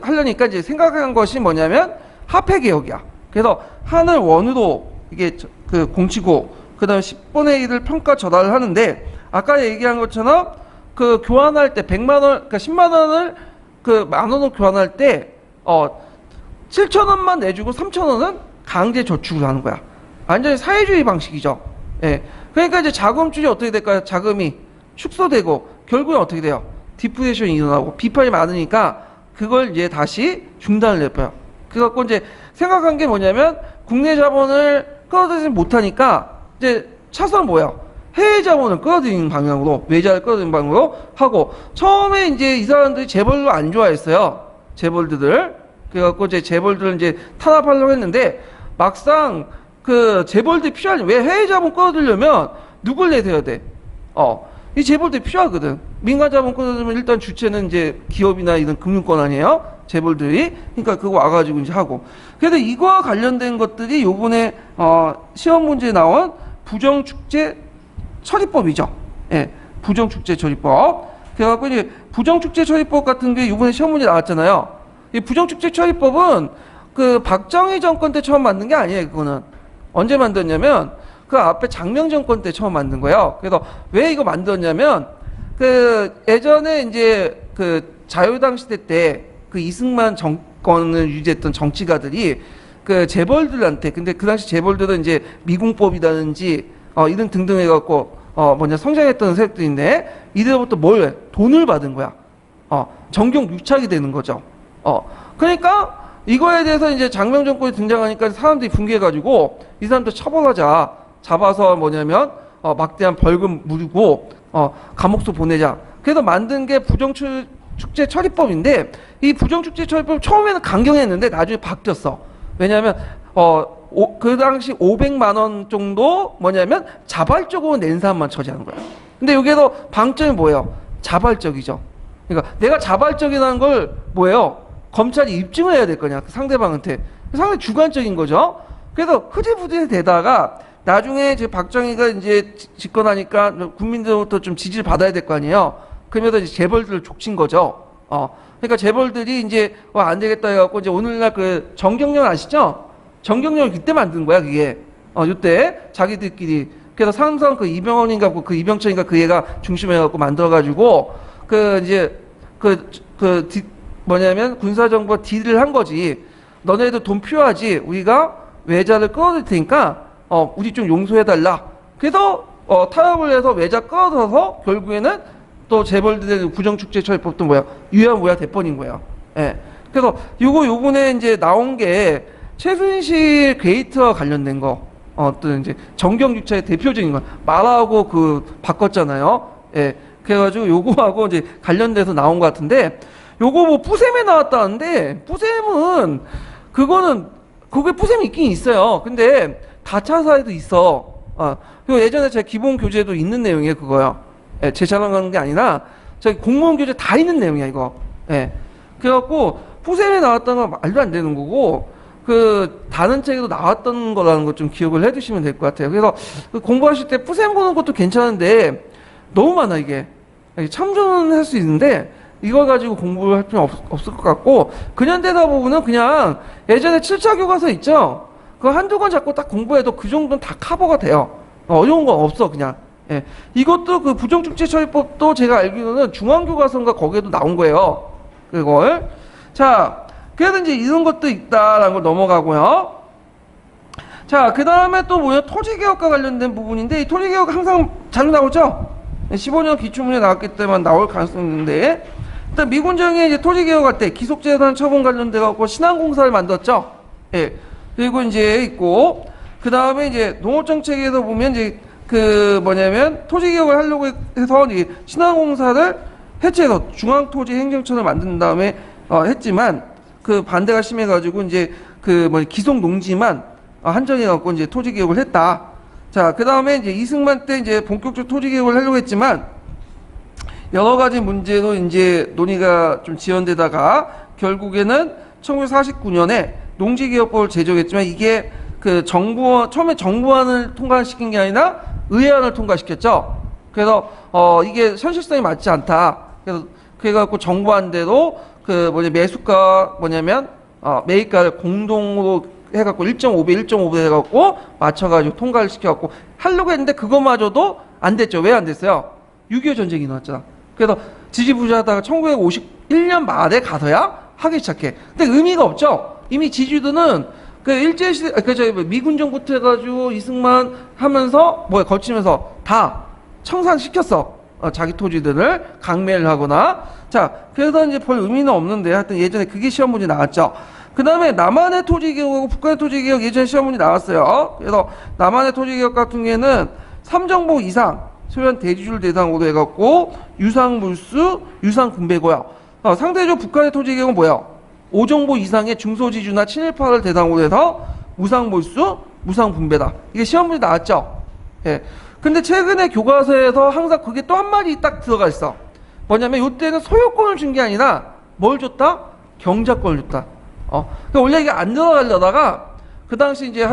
하려니까 이제 생각한 것이 뭐냐면 화폐 개혁이야. 그래서 한을 원으로 이게 그 공치고 그다음에 10분의 1을 평가 전환을 하는데 아까 얘기한 것처럼 그 교환할 때 100만 원, 그러니까 10만 원을 그 만 원으로 교환할 때 7천 원만 내주고 3천 원은 강제 저축을 하는 거야. 완전히 사회주의 방식이죠. 예. 그러니까 이제 자금줄이 어떻게 될까요? 자금이 축소되고 결국엔 어떻게 돼요? 디프레이션이 일어나고 비판이 많으니까 그걸 이제 다시 중단을 내버려요. 그래갖고 이제 생각한 게 뭐냐면 국내 자본을 끌어들이지 못하니까 이제 차선 뭐예요? 해외 자본을 끌어들이는 방향으로 외자를 끌어들이는 방향으로 하고 처음에 이제 이 사람들이 재벌로 안 좋아했어요. 재벌들을. 그래갖고 이제 재벌들을 이제 탄압하려고 했는데 막상 그 재벌들이 필요하지. 왜 해외 자본 끌어들이려면 누굴 내세워야 돼? 이 재벌들이 필요하거든. 민간 자본 끌어들이면 일단 주체는 이제 기업이나 이런 금융권 아니에요? 재벌들이. 그러니까 그거 와가지고 이제 하고. 그래서 이거와 관련된 것들이 요번에 시험 문제에 나온 부정축제 처리법이죠. 예. 부정축제 처리법. 그래갖고 이제 부정축제 처리법 같은 게 요번에 시험 문제 나왔잖아요. 이 부정축제 처리법은 그 박정희 정권 때 처음 만든 게 아니에요. 그거는 언제 만들었냐면 그 앞에 장명 정권 때 처음 만든 거예요. 그래서 왜 이거 만들었냐면 그 예전에 이제 그 자유당 시대 때 그 이승만 정권을 유지했던 정치가들이 그 재벌들한테 근데 그 당시 재벌들은 이제 미궁법이라든지 이런 등등 해갖고 성장했던 세력들인데 이들로부터 뭘 해? 돈을 받은 거야. 정경 유착이 되는 거죠. 그러니까 이거에 대해서 이제 장명 정권이 등장하니까 사람들이 분개해가지고 이 사람들 처벌하자. 잡아서 뭐냐면 막대한 벌금 물고 감옥소 보내자. 그래서 만든 게 부정축제 처리법인데 이 부정축제 처리법 처음에는 강경했는데 나중에 바뀌었어. 왜냐하면 그 당시 500만 원 정도 뭐냐면 자발적으로 낸 사람만 처리하는 거야. 근데 여기에서 방점이 뭐예요? 자발적이죠. 그러니까 내가 자발적이라는 걸 뭐예요? 검찰이 입증을 해야 될 거냐, 그 상대방한테. 상당히 주관적인 거죠. 그래서 흐지부지 되다가 나중에 이제 박정희가 이제 집권하니까 국민들로부터 좀 지지를 받아야 될 거 아니에요. 그러면서 이제 재벌들을 족친 거죠. 그러니까 재벌들이 이제 안 되겠다 해갖고 이제 오늘날 그 정경련 아시죠? 정경련을 그때 만든 거야 그게. 이때 자기들끼리. 그래서 삼성 그 이병헌인가 그 이병철인가 그 얘가 중심해갖고 만들어가지고 그 이제 뭐냐면 군사정보가 딜을 한 거지. 너네들 돈 필요하지? 우리가 외자를 끌어들 테니까 우리 좀 용서해달라. 그래서 타협을 해서 외자 끌어들어서 결국에는 또 재벌들의 부정축제처벌법도 뭐야? 유한 뭐야? 대법인 거예요. 예. 그래서 요번에 이제 나온 게 최순실 게이트와 관련된 거. 어떤 이제 정경유착의 대표적인 거. 말하고 바꿨잖아요. 예. 그래가지고 요거하고 이제 관련돼서 나온 것 같은데 요거 뭐 뿌셈에 나왔다는데 뿌셈은 그게 뿌셈이 있긴 있어요. 근데 다차사에도 있어. 그리고 예전에 제 기본 교재도 있는 내용이에요, 그거요. 예, 제 자랑하는 게 아니라 저기 공무원 교재 다 있는 내용이야, 이거. 예. 그래갖고 뿌셈에 나왔다는 건 말도 안 되는 거고 다른 책에도 나왔던 거라는 거 좀 기억을 해두시면 될 것 같아요. 그래서 공부하실 때 뿌셈 보는 것도 괜찮은데 너무 많아 이게. 참조는 할 수 있는데 이걸 가지고 공부를 할 필요는 없을 것 같고 근현대사 부분은 그냥 예전에 7차 교과서 있죠? 그거 한두 권 잡고 딱 공부해도 그 정도는 다 커버가 돼요. 어려운 건 없어 그냥. 예. 이것도 그 부정축제처벌법도 제가 알기로는 중앙교과서인가 거기에도 나온 거예요. 그걸. 자, 그래서 이제 이런 것도 있다라는 걸 넘어가고요. 자, 그 다음에 또 뭐냐? 토지개혁과 관련된 부분인데 이 토지개혁 항상 자주 나오죠? 15년 기출문제 나왔기 때문에 나올 가능성이 있는데 일단 미군정이 이제 토지개혁할 때 기속재산 처분 관련돼 갖고 신한공사를 만들었죠. 예. 그리고 이제 있고 그 다음에 이제 농업정책에서 보면 이제 토지개혁을 하려고 해서 이제 신한공사를 해체해서 중앙토지행정처를 만든 다음에 했지만 반대가 심해가지고 이제 기속농지만 한정해갖고 이제 토지개혁을 했다. 자, 그 다음에 이제 이승만 때 이제 본격적 토지개혁을 하려고 했지만 여러 가지 문제로 이제 논의가 좀 지연되다가 결국에는 1949년에 농지개혁법을 제정했지만 이게 처음에 정부안을 통과시킨 게 아니라 의회안을 통과시켰죠. 그래서 이게 현실성이 맞지 않다. 그래갖고 정부안대로 매수가 매입가를 공동으로 해갖고 1.5배 해갖고 맞춰가지고 통과를 시켜갖고 하려고 했는데 그거마저도 안 됐죠. 왜 안 됐어요? 6.25 전쟁이 나왔잖아. 그래서 지지부진하다가 1951년 말에 가서야 하기 시작해. 근데 의미가 없죠. 이미 지지도는 일제시대, 미군 정부터 해가지고 이승만 하면서 거치면서 다 청산시켰어. 자기 토지들을 강매를 하거나. 자, 그래서 이제 별 의미는 없는데 하여튼 예전에 그게 시험 문제 나왔죠. 그 다음에 남한의 토지개혁하고 북한의 토지개혁 예전에 시험 문제 나왔어요. 그래서 남한의 토지개혁 같은 경우에는 3정복 이상 소련 대지주를 대상으로 해갖고 유상물수, 유상분배고요. 상대적으로 북한의 토지개혁은 뭐예요? 5정복 이상의 중소지주나 친일파를 대상으로 해서 무상몰수, 무상분배다. 이게 시험 문제 나왔죠. 예. 근데 최근에 교과서에서 항상 그게 또 한 마디 딱 들어가 있어. 뭐냐면 이때는 소유권을 준 게 아니라 뭘 줬다? 경작권을 줬다. 그러니까 원래 이게 안 들어가려다가 그 당시 이제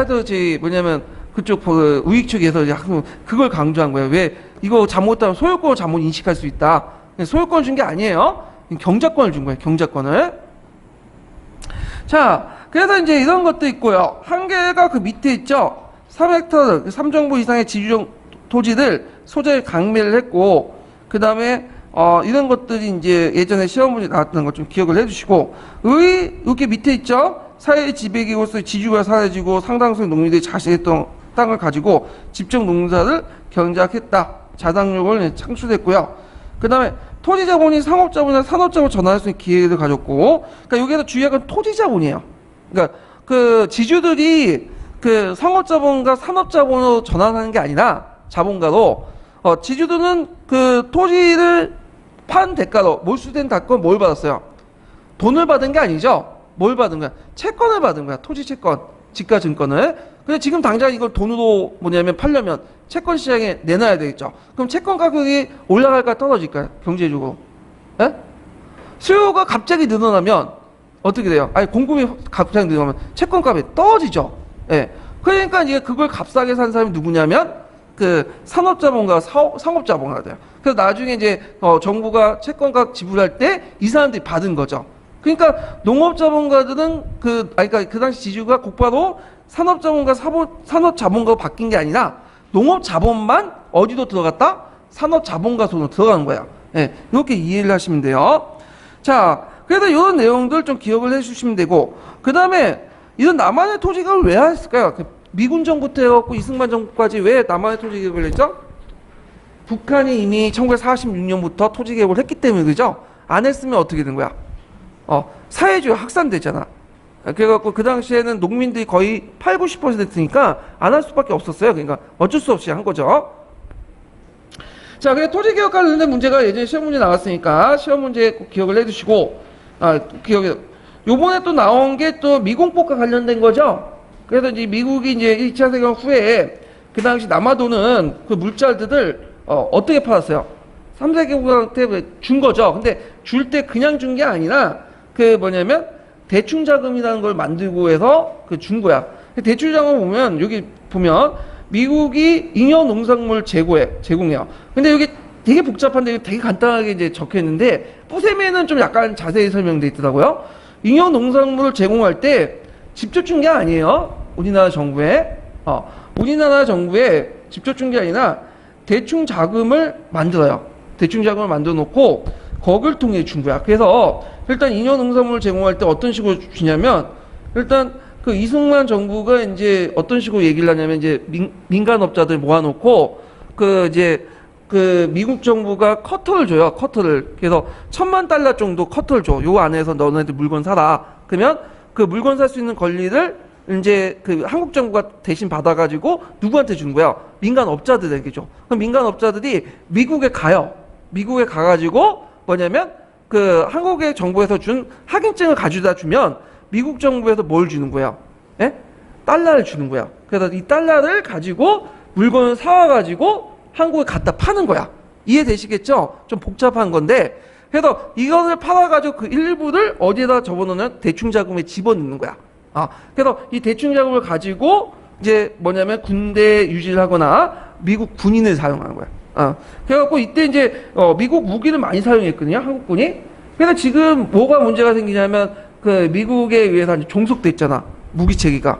그쪽 우익 측에서 그걸 강조한 거예요. 왜 이거 잘못하면 소유권을 잘못 인식할 수 있다. 소유권을 준 게 아니에요. 경작권을 준 거예요. 경작권을. 자, 그래서 이제 이런 것도 있고요. 한계가 그 밑에 있죠. 3헥타르, 3정부 이상의 지주적 토지들 소재를 강매를 했고, 그 다음에 이런 것들이 이제 예전에 시험 문제 나왔던 거 좀 기억을 해주시고, 이렇게 밑에 있죠. 사회 지배기로서 지주가 사라지고 상당수의 농민들이 자신했던 땅을 가지고 집중 농사를 경작했다. 자당력을 창출했고요. 그 다음에 토지자본이 상업자본이나 산업자본으로 전환할 수 있는 기회를 가졌고, 그러니까 여기에서 주의할 건 토지자본이에요. 그러니까 지주들이 상업자본과 산업자본으로 전환하는 게 아니라 자본가로 지주들은 토지를 판 대가로 몰수된 대가로 뭘 받았어요? 돈을 받은 게 아니죠. 뭘 받은 거야? 채권을 받은 거야. 토지 채권, 지가증권을. 근데 지금 당장 이걸 돈으로 팔려면 채권 시장에 내놔야 되겠죠. 그럼 채권 가격이 올라갈까 떨어질까요? 경제적으로. 예? 수요가 갑자기 늘어나면 어떻게 돼요? 공급이 갑자기 늘어나면 채권값이 떨어지죠. 예. 그러니까 이제 그걸 값싸게 산 사람이 누구냐면 그 산업자본가, 상업자본가가 돼요. 그래서 나중에 이제 정부가 채권가 지불할 때 이 사람들이 받은 거죠. 그러니까 농업자본가들은 그러니까 그 당시 지주가 곧바로 산업자본가, 산업자본가로 바뀐 게 아니라 농업자본만 어디로 들어갔다? 산업자본가 손으로 들어가는 거예요. 예, 이렇게 이해를 하시면 돼요. 자, 그래서 이런 내용들 좀 기억을 해주시면 되고, 그 다음에 이런 남한의 토지개혁을 왜 했을까요? 미군 정부부터 해갖고 이승만 정부까지 왜 남한의 토지개혁을 했죠? 북한이 이미 1946년부터 토지개혁을 했기 때문에, 그죠? 안 했으면 어떻게 된 거야? 사회주의 확산되잖아. 그래갖고 그 당시에는 농민들이 거의 80~90%니까 안 할 수밖에 없었어요. 그러니까 어쩔 수 없이 한 거죠. 자, 그래 토지개혁 관련된 문제가 예전에 시험 문제 나왔으니까 시험 문제 꼭 기억을 해두시고, 요번에 또 나온 게 또 미공법과 관련된 거죠. 그래서 이제 미국이 이제 1차 세계대전 후에 그 당시 남아도는 그 물자들을 어떻게 팔았어요? 3세계국한테 준 거죠. 근데 줄 때 그냥 준 게 아니라 그 뭐냐면 대충자금이라는 걸 만들고 해서 그 준 거야. 대충자금 보면 여기 보면 미국이 잉여 농산물 제공해요. 근데 여기 되게 복잡한데 되게 간단하게 이제 적혀 있는데 뿌셈에는 좀 약간 자세히 설명돼 있더라고요. 잉여 농산물을 제공할 때 직접 준 게 아니에요. 우리나라 정부에 우리나라 정부에 직접 준 게 아니라 대충 자금을 만들어요. 대충 자금을 만들어 놓고 거기를 통해 준 거야. 그래서 일단 잉여 농산물을 제공할 때 어떤 식으로 주냐면 일단 그 이승만 정부가 이제 어떤 식으로 얘기를 하냐면 이제 민간업자들 모아놓고 그 미국 정부가 커터를 줘요. 커터를. 그래서 $10,000 정도 커터를 줘. 요 안에서 너네들 물건 사라. 그러면 그 물건 살 수 있는 권리를 이제 그 한국 정부가 대신 받아가지고 누구한테 주는 거야? 민간업자들에게 줘. 그럼 민간업자들이 미국에 가요. 미국에 가가지고 뭐냐면 그 한국의 정부에서 준 확인증을 가져다 주면 미국 정부에서 뭘 주는 거야? 예? 달러를 주는 거야. 그래서 이 달러를 가지고 물건을 사와가지고 한국에 갖다 파는 거야. 이해되시겠죠? 좀 복잡한 건데, 그래서 이것을 팔아가지고 그 일부를 어디에다 접어놓으면 대충자금에 집어넣는 거야. 그래서 이 대충자금을 가지고 이제 뭐냐면 군대 유지를 하거나 미국 군인을 사용하는 거야. 그래갖고 이때 이제 미국 무기를 많이 사용했거든요, 한국군이. 그래서 지금 뭐가 문제가 생기냐면 그 미국에 의해서 이제 종속됐잖아, 무기 체계가.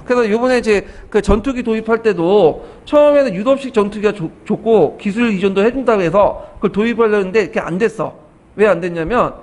그래서 요번에 이제 그 전투기 도입할 때도 처음에는 유럽식 전투기가 좋고 기술 이전도 해준다고 해서 그걸 도입하려는데 그게 안 됐어. 왜 안 됐냐면,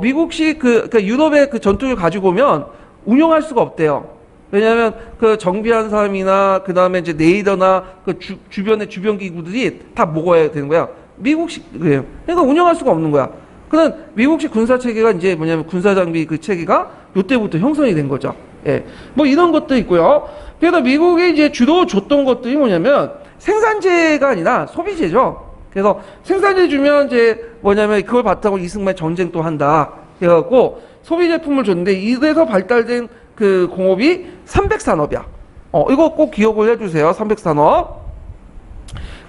미국식 그 유럽의 그 전투기를 가지고 오면 운영할 수가 없대요. 왜냐하면 그 정비한 사람이나 그 다음에 이제 레이더나 그 주변의 주변 기구들이 다 먹어야 되는 거야. 미국식, 그래요. 그러니까 운영할 수가 없는 거야. 그런 미국식 군사 체계가 이제 뭐냐면 군사 장비 그 체계가 요때부터 형성이 된 거죠. 예. 뭐 이런 것도 있고요. 그래서 미국이 이제 주로 줬던 것들이 뭐냐면 생산재가 아니라 소비재죠. 그래서 생산재 주면 이제 뭐냐면 그걸 바탕으로 이승만이 전쟁 또 한다. 그래갖고 소비 제품을 줬는데 이래서 발달된 그 공업이 삼백산업이야. 이거 꼭 기억을 해주세요. 삼백산업.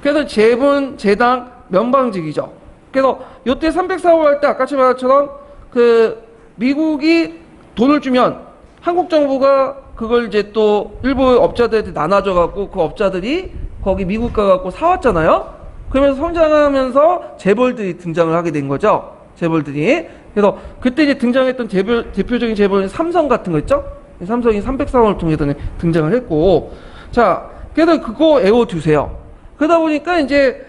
그래서 재분, 재당, 면방직이죠. 그래서 요때 삼백산업을 할 때 아까 말한 것처럼 그 미국이 돈을 주면 한국 정부가 그걸 이제 또 일부 업자들한테 나눠줘 갖고 그 업자들이 거기 미국 가갖고 사왔잖아요. 그러면서 성장하면서 재벌들이 등장을 하게 된 거죠. 재벌들이. 그래서 그때 이제 등장했던 대표적인 재벌은 삼성 같은 거 있죠? 삼성이 삼백산업을 통해서 등장을 했고, 자, 그래서 그거 외워두세요. 그러다 보니까 이제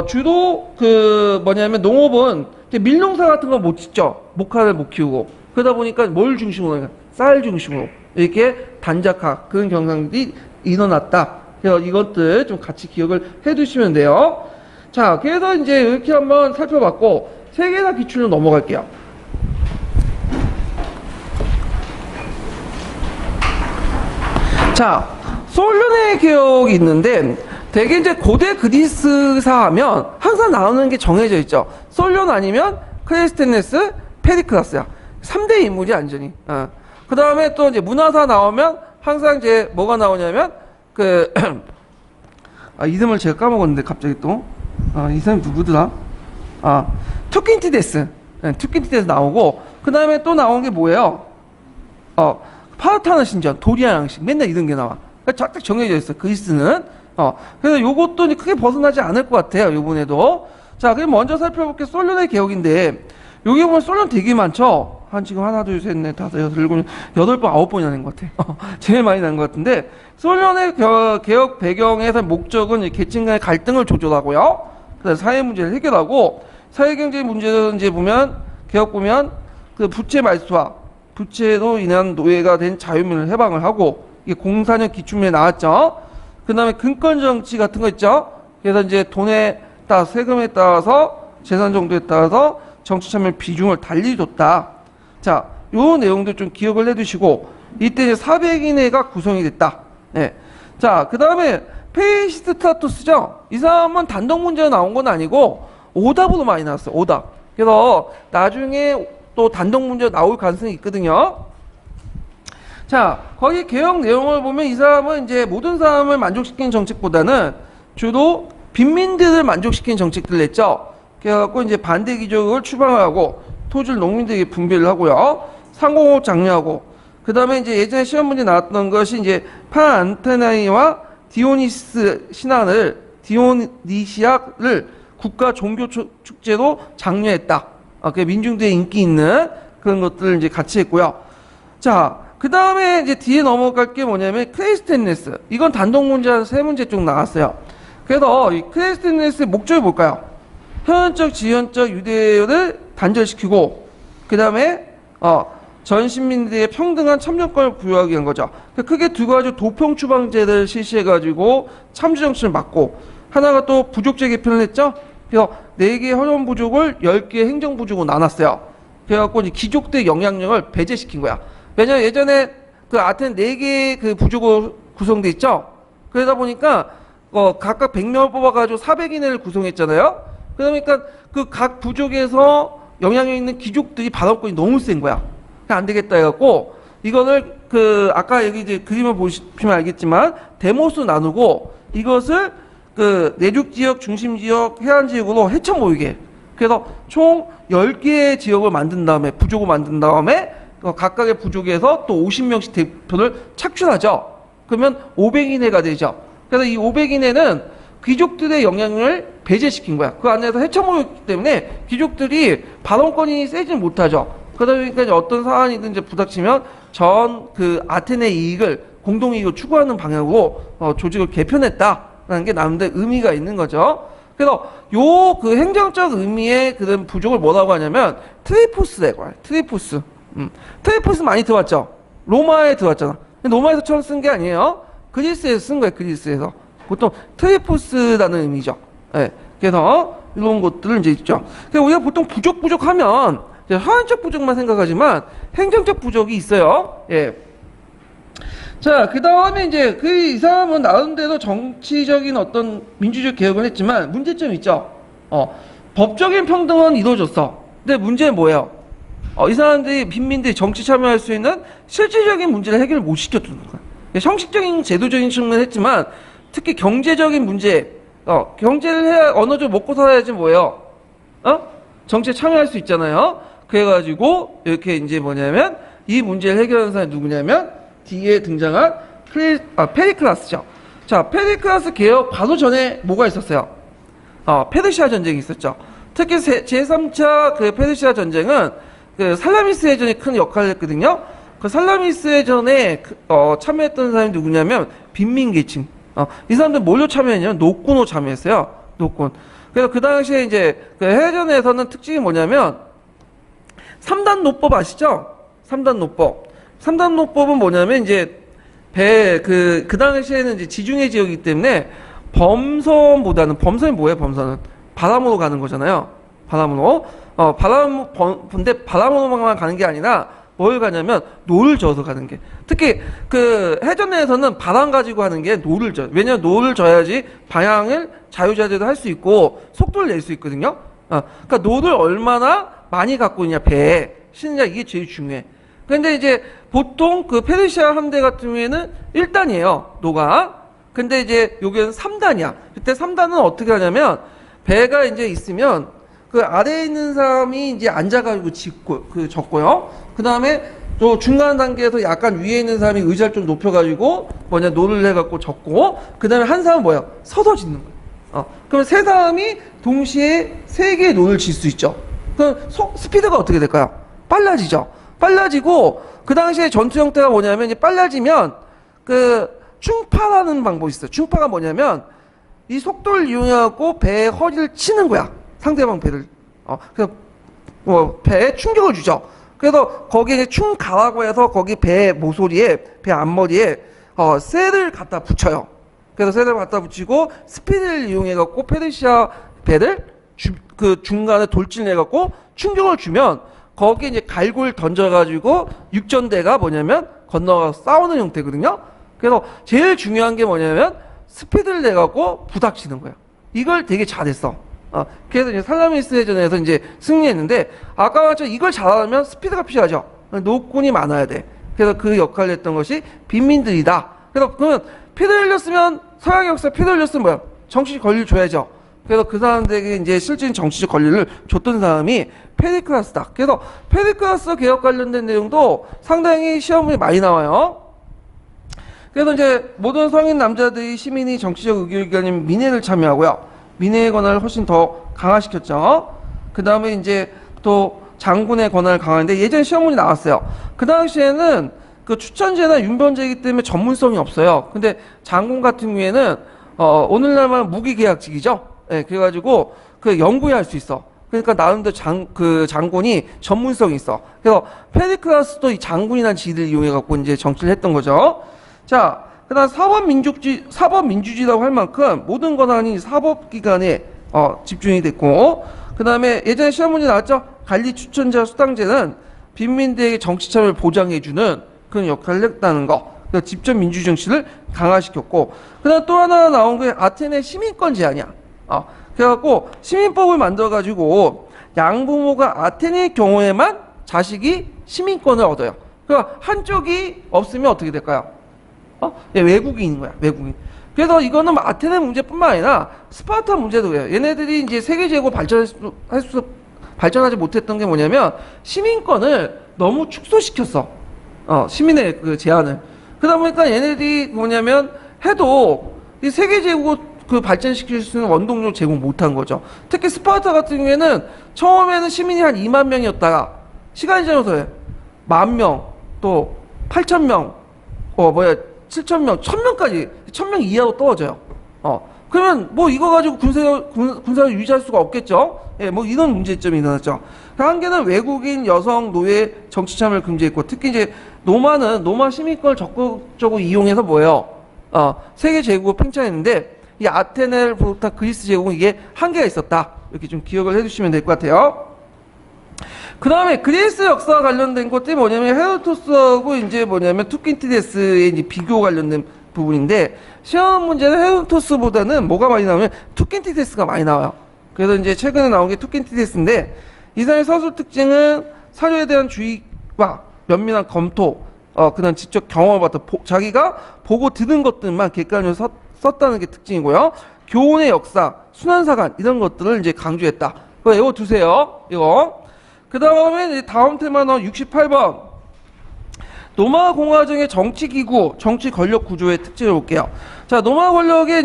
주로 그 뭐냐면 농업은 밀농사 같은 거 못 짓죠. 목화를 못 키우고. 그러다 보니까 뭘 중심으로, 쌀 중심으로 이렇게 단작화 그런 경향들이 일어났다. 그래서 이것들 좀 같이 기억을 해두시면 돼요. 자, 그래서 이제 이렇게 한번 살펴봤고 세 개 다 기출로 넘어갈게요. 자, 솔련의 개혁이 있는데 되게 이제 고대 그리스사 하면 항상 나오는 게 정해져 있죠. 솔련 아니면 클레이스테네스, 페리클라스야. 3대 인물이 완전히. 그 다음에 또 이제 문화사 나오면 항상 이제 뭐가 나오냐면 그 이름을 제가 까먹었는데 갑자기 또 이 사람이 누구더라? 투킨티데스. 투킨티데스 나오고 그 다음에 또 나온 게 뭐예요? 파르타나 신전, 도리아 양식 맨날 이런 게 나와. 쫙쫙 정해져 있어. 그리스는 그래서 요것도 이제 크게 벗어나지 않을 것 같아요. 요번에도. 자, 그럼 먼저 살펴볼 게 솔련의 개혁인데, 여기 보면 솔련 되게 많죠? 지금 하나, 둘, 셋, 넷, 다섯, 여섯, 일곱, 여덟 번, 아홉 번이 나는 것 같아. 제일 많이 나는 것 같은데, 솔련의 개혁 배경에서 목적은 계층 간의 갈등을 조절하고요. 그다음 사회 문제를 해결하고, 사회경제 문제는 이제 보면, 개혁 보면, 그 부채 말소와 부채로 인한 노예가 된 자유민을 해방을 하고, 이게 04년 기출문에 나왔죠. 그 다음에 근권정치 같은 거 있죠. 그래서 이제 돈에 따라 세금에 따라서 재산 정도에 따라서 정치 참여 비중을 달리 줬다. 자, 요 내용도 좀 기억을 해두시고 이때 이제 400인회가 구성이 됐다. 네. 자, 그 다음에 페이시스트라토스죠. 이 사람은 단독 문제가 나온 건 아니고 오답으로 많이 나왔어요. 오답. 그래서 나중에 또 단독 문제가 나올 가능성이 있거든요. 자, 거기 개혁 내용을 보면 이 사람은 이제 모든 사람을 만족시키는 정책보다는 주로 빈민들을 만족시키는 정책들을 했죠. 그래갖고 이제 반대 기적을 추방하고 토지를 농민들에게 분배를 하고요. 상공업 장려하고 그 다음에 이제 예전에 시험 문제 나왔던 것이 이제 판안테나이와 디오니스 신화를 디오니시아를 국가 종교 축제로 장려했다. 그 민중들의 인기 있는 그런 것들을 이제 같이 했고요. 자, 그 다음에 이제 뒤에 넘어갈 게 뭐냐면 크레스테네스. 이건 단독 문제 한 3문제 쪽 나왔어요. 그래서 이 크레스테네스의 목적이 뭘까요? 현현적, 지현적 유대를 단절시키고 그 다음에 전 시민들의 평등한 참여권을 부여하기 위한 거죠. 크게 두 가지 도평 추방제를 실시해가지고 참주 정치를 막고 하나가 또 부족제 개편을 했죠. 그래서 4개 헌원 부족을 10개 행정 부족으로 나눴어요. 그래갖고 이제 귀족들의 영향력을 배제시킨 거야. 왜냐면 예전에 그 아테네 4개 그 부족으로 구성돼 있죠. 그러다 보니까 각각 100명을 뽑아가지고 400인회를 구성했잖아요. 그러니까 그 각 부족에서 영향력 있는 귀족들이 발언권이 너무 센 거야. 안 되겠다 해갖고 이거를 그 아까 여기 이제 그림을 보시면 알겠지만 데모스 나누고 이것을 그 내륙 지역, 중심 지역, 해안 지역으로 헤쳐 모이게. 그래서 총 10개의 지역을 만든 다음에 부족을 만든 다음에 각각의 부족에서 또 50명씩 대표를 착출하죠. 그러면 500인회가 되죠. 그래서 이 500인회는 귀족들의 영향을 배제시킨 거야. 그 안에서 헤쳐 모였기 때문에 귀족들이 발언권이 세지는 못하죠. 그러다 보니까 이제 어떤 사안이든 이제 부닥치면 전 그 아테네 이익을 공동이익을 추구하는 방향으로 조직을 개편했다라는 게 나름대로 의미가 있는 거죠. 그래서 요 그 행정적 의미의 그런 부족을 뭐라고 하냐면 트리포스라고 해요. 트리포스. 트리포스 많이 들어왔죠. 로마에 들어왔잖아. 근데 로마에서 처음 쓴 게 아니에요. 그리스에서 쓴 거예요. 그리스에서. 보통 트리포스라는 의미죠. 예. 그래서 이런 것들을 이제 있죠. 그래서 우리가 보통 부족하면 현안적 부족만 생각하지만 행정적 부족이 있어요. 예. 자, 그 다음에 이제 이 사람은 나름대로 정치적인 어떤 민주적 개혁을 했지만 문제점이 있죠. 법적인 평등은 이루어졌어. 근데 문제는 뭐예요? 이 사람들이 빈민들이 정치 참여할 수 있는 실질적인 문제를 해결을 못 시켜주는 거야. 형식적인 제도적인 측면을 했지만 특히 경제적인 문제, 경제를 해야 어느 정도 먹고 살아야지 뭐예요? 정치에 참여할 수 있잖아요. 그래가지고 이렇게 이제 뭐냐면 이 문제를 해결하는 사람이 누구냐면 뒤에 등장한 페리클라스죠. 자, 페리클라스 개혁 바로 전에 뭐가 있었어요? 페르시아 전쟁이 있었죠. 특히 제3차 그 페르시아 전쟁은 그 살라미스 해전이 큰 역할을 했거든요. 그 살라미스 해전에 참여했던 사람이 누구냐면 빈민계층. 이 사람들 뭘로 참여했냐면 노군으로 참여했어요. 노군. 그래서 그 당시에 이제 그 해전에서는 특징이 뭐냐면 3단 노법 아시죠? 3단 노법. 3단 노법은 뭐냐면 이제 그 당시에는 이제 지중해 지역이기 때문에 범선이 뭐예요? 범선은 바람으로 가는 거잖아요. 바람으로. 근데 바람으로만 가는 게 아니라 뭘 가냐면 노를 저어서 가는 게. 특히 그 해전 내에서는 바람 가지고 하는 게 노를 져. 왜냐면 노를 져야지 방향을 자유자재로 할 수 있고 속도를 낼 수 있거든요. 그러니까 노를 얼마나 많이 갖고 있냐 배에 실느냐 이게 제일 중요해. 근데 이제 보통 그 페르시아 함대 같은 경우에는 1단이에요. 노가. 근데 이제 여기는 3단이야. 그때 3단은 어떻게 하냐면 배가 이제 있으면 그 아래에 있는 사람이 이제 앉아가지고 적고요. 그 다음에 또 중간 단계에서 약간 위에 있는 사람이 의자를 좀 높여가지고 노를 해갖고 적고, 그 다음에 한 사람은 뭐야? 서서 짓는 거야. 그럼 세 사람이 동시에 세 개의 노를 질 수 있죠. 그럼 스피드가 어떻게 될까요? 빨라지죠. 빨라지고, 그 당시에 전투 형태가 뭐냐면, 이제 빨라지면, 충파라는 방법이 있어요. 충파가 뭐냐면, 이 속도를 이용해갖고 배의 허리를 치는 거야. 상대방 배를. 그래서, 배에 충격을 주죠. 그래서 거기에 이제 충가라고 해서 거기 배 모서리에, 배 앞머리에, 쇠를 갖다 붙여요. 그래서 쇠를 갖다 붙이고, 스피드를 이용해갖고 페르시아 배를 중간에 돌진해갖고 충격을 주면, 거기에 이제 갈고리를 던져가지고 육전대가 뭐냐면 건너가서 싸우는 형태거든요. 그래서 제일 중요한 게 뭐냐면 스피드를 내갖고 부닥치는 거야. 이걸 되게 잘했어. 그래서 이제 살라미스 해전에서 이제 승리했는데, 아까 말처럼 이걸 잘하면 스피드가 필요하죠. 노군이 많아야 돼. 그래서 그 역할을 했던 것이 빈민들이다. 그래서 그러면 피를 흘렸으면, 서양 역사 피를 흘렸으면 뭐야? 정치적 권리를 줘야죠. 그래서 그 사람들에게 이제 실질적인 정치적 권리를 줬던 사람이 페리클라스다. 그래서 페리클라스 개혁 관련된 내용도 상당히 시험에 많이 나와요. 그래서 이제 모든 성인 남자들이 시민이 정치적 의결기관인 민회를 참여하고요. 민회의 권한을 훨씬 더 강화시켰죠. 그 다음에 이제 또 장군의 권한을 강화했는데, 예전 시험문이 나왔어요. 그 당시에는 그 추천제나 윤변제이기 때문에 전문성이 없어요. 근데 장군 같은 경우에는 오늘날만 무기계약직이죠. 예, 그래가지고 연구에 할 수 있어. 그러니까 나름대로 장군이 전문성이 있어. 그래서 페리클라스도 이 장군이라는 지위를 이용해갖고 이제 정치를 했던 거죠. 자, 그 다음 사법민주주의라고 할 만큼 모든 권한이 사법기관에 집중이 됐고, 그 다음에 예전에 시험 문제 나왔죠? 관리 추천자 수당제는 빈민들에게 정치 참여를 보장해주는 그런 역할을 했다는 거. 그래서 직접 민주주의 정치를 강화시켰고, 그 다음 또 하나 나온 게 아테네 시민권 제한이야. 그래갖고 시민법을 만들어가지고 양부모가 아테네의 경우에만 자식이 시민권을 얻어요. 그러니까 한쪽이 없으면 어떻게 될까요? 외국인인 거야, 외국인. 그래서 이거는 아테네 문제뿐만 아니라 스파르타 문제도 그래요. 얘네들이 이제 세계제국 발전하지 못했던 게 뭐냐면 시민권을 너무 축소시켰어. 시민의 그 제한을. 그러다 보니까 얘네들이 뭐냐면 해도 이 세계제국을 발전시킬 수 있는 원동력을 제공 못한 거죠. 특히 스파르타 같은 경우에는 처음에는 시민이 한 2만 명이었다가 시간이 지나서 10,000명, 또 8,000명, 7,000명, 1,000명까지, 1,000명 이하로 떨어져요. 그러면 뭐 이거 가지고 군사를 유지할 수가 없겠죠? 예, 뭐 이런 문제점이 일어났죠. 한계는 외국인, 여성, 노예 정치 참여를 금지했고, 특히 이제 노마 시민권을 적극적으로 이용해서 뭐예요? 세계 제국을 팽창했는데, 이 아테네를 비롯한 그리스 제국은 이게 한계가 있었다. 이렇게 좀 기억을 해주시면 될 것 같아요. 그 다음에 그리스 역사와 관련된 것들이 뭐냐면 헤로도토스하고 이제 뭐냐면 투킨티데스의 이제 비교 관련된 부분인데, 시험 문제는 헤로도토스보다는 뭐가 많이 나오면 투킨티데스가 많이 나와요. 그래서 이제 최근에 나온 게 투킨티데스인데, 이 사람의 서술 특징은 사료에 대한 주의와 면밀한 검토, 그 다음 직접 경험을 받아 자기가 보고 들은 것들만 객관적으로 썼다는 게 특징이고요. 교훈의 역사, 순환사관 이런 것들을 이제 강조했다. 그거 외워두세요. 이거. 그 다음에 다음 테마 68번. 노마 공화정의 정치 기구, 정치 권력 구조의 특징을 볼게요. 자, 노마 공화국의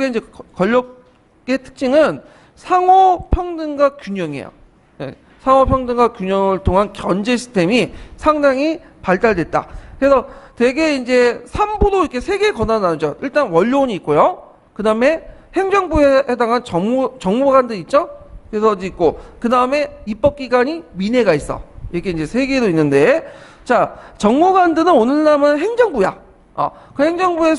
이제 권력의 특징은 상호 평등과 균형이에요. 네, 상호 평등과 균형을 통한 견제 시스템이 상당히 발달됐다. 그래서 되게 이제 3부로 이렇게 3개의 권한을 나누죠. 일단 원로원이 있고요. 그 다음에 행정부에 해당한 정무관들 있죠? 그래서 어디 있고, 그 다음에 입법기관이 민회가 있어. 이렇게 이제 3개로 있는데, 자, 정무관들은 오늘날은 행정부야. 그 행정부의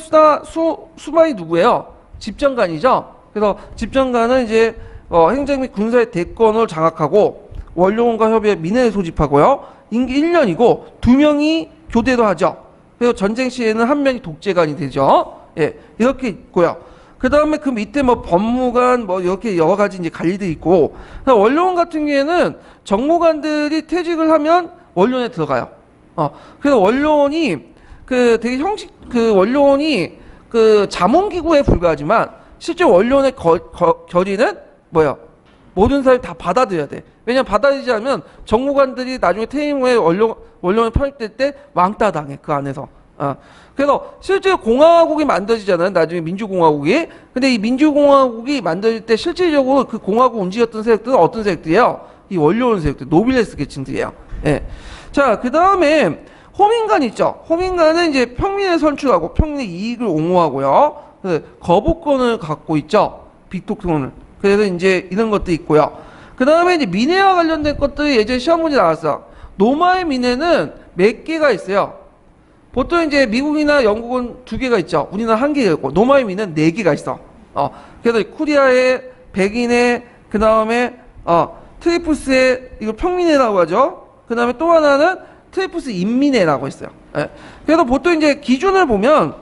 수반이 누구예요? 집정관이죠? 그래서 집정관은 이제, 행정 및 군사의 대권을 장악하고, 원로원과 협의해 민회를 소집하고요. 임기 1년이고, 2명이 교대도 하죠. 그리고 전쟁 시에는 1명이 독재관이 되죠. 예, 이렇게 있고요. 그 다음에 그 밑에 뭐 법무관 뭐 이렇게 여러 가지 이제 관리들이 있고, 원로원 같은 경우에는 정무관들이 퇴직을 하면 원로원에 들어가요. 그래서 원로원이 되게 원로원이 자문기구에 불과하지만 실제 원로원의 결의는 뭐예요? 모든 사람이 다 받아들여야 돼. 왜냐면 받아들이지 않으면 정무관들이 나중에 퇴임 후에 원령에 편입될 때 왕따 당해, 그 안에서. 그래서 실제로 공화국이 만들어지잖아요. 나중에 민주공화국이. 근데 이 민주공화국이 만들어질 때 실질적으로 그 공화국 움직였던 세력들은 어떤 세력들이에요? 이 원료원 세력들, 노빌레스 계층들이에요. 예. 자, 그 다음에 호민관 있죠. 호민관은 이제 평민을 선출하고 평민의 이익을 옹호하고요. 거부권을 갖고 있죠. 빅토크론을. 그래서 이제 이런 것도 있고요. 그 다음에 이제 민회와 관련된 것들이 예전에 시험 문제 나왔어. 노마의 민회는 몇 개가 있어요. 보통 이제 미국이나 영국은 2개가 있죠. 우리나라 1개가 있고, 노마의 민회는 4개가 있어. 그래서 쿠리아의, 백인의, 그 다음에, 트리푸스의, 이걸 평민회라고 하죠. 그 다음에 또 하나는 트리푸스 인민회라고 있어요. 예. 그래서 보통 이제 기준을 보면,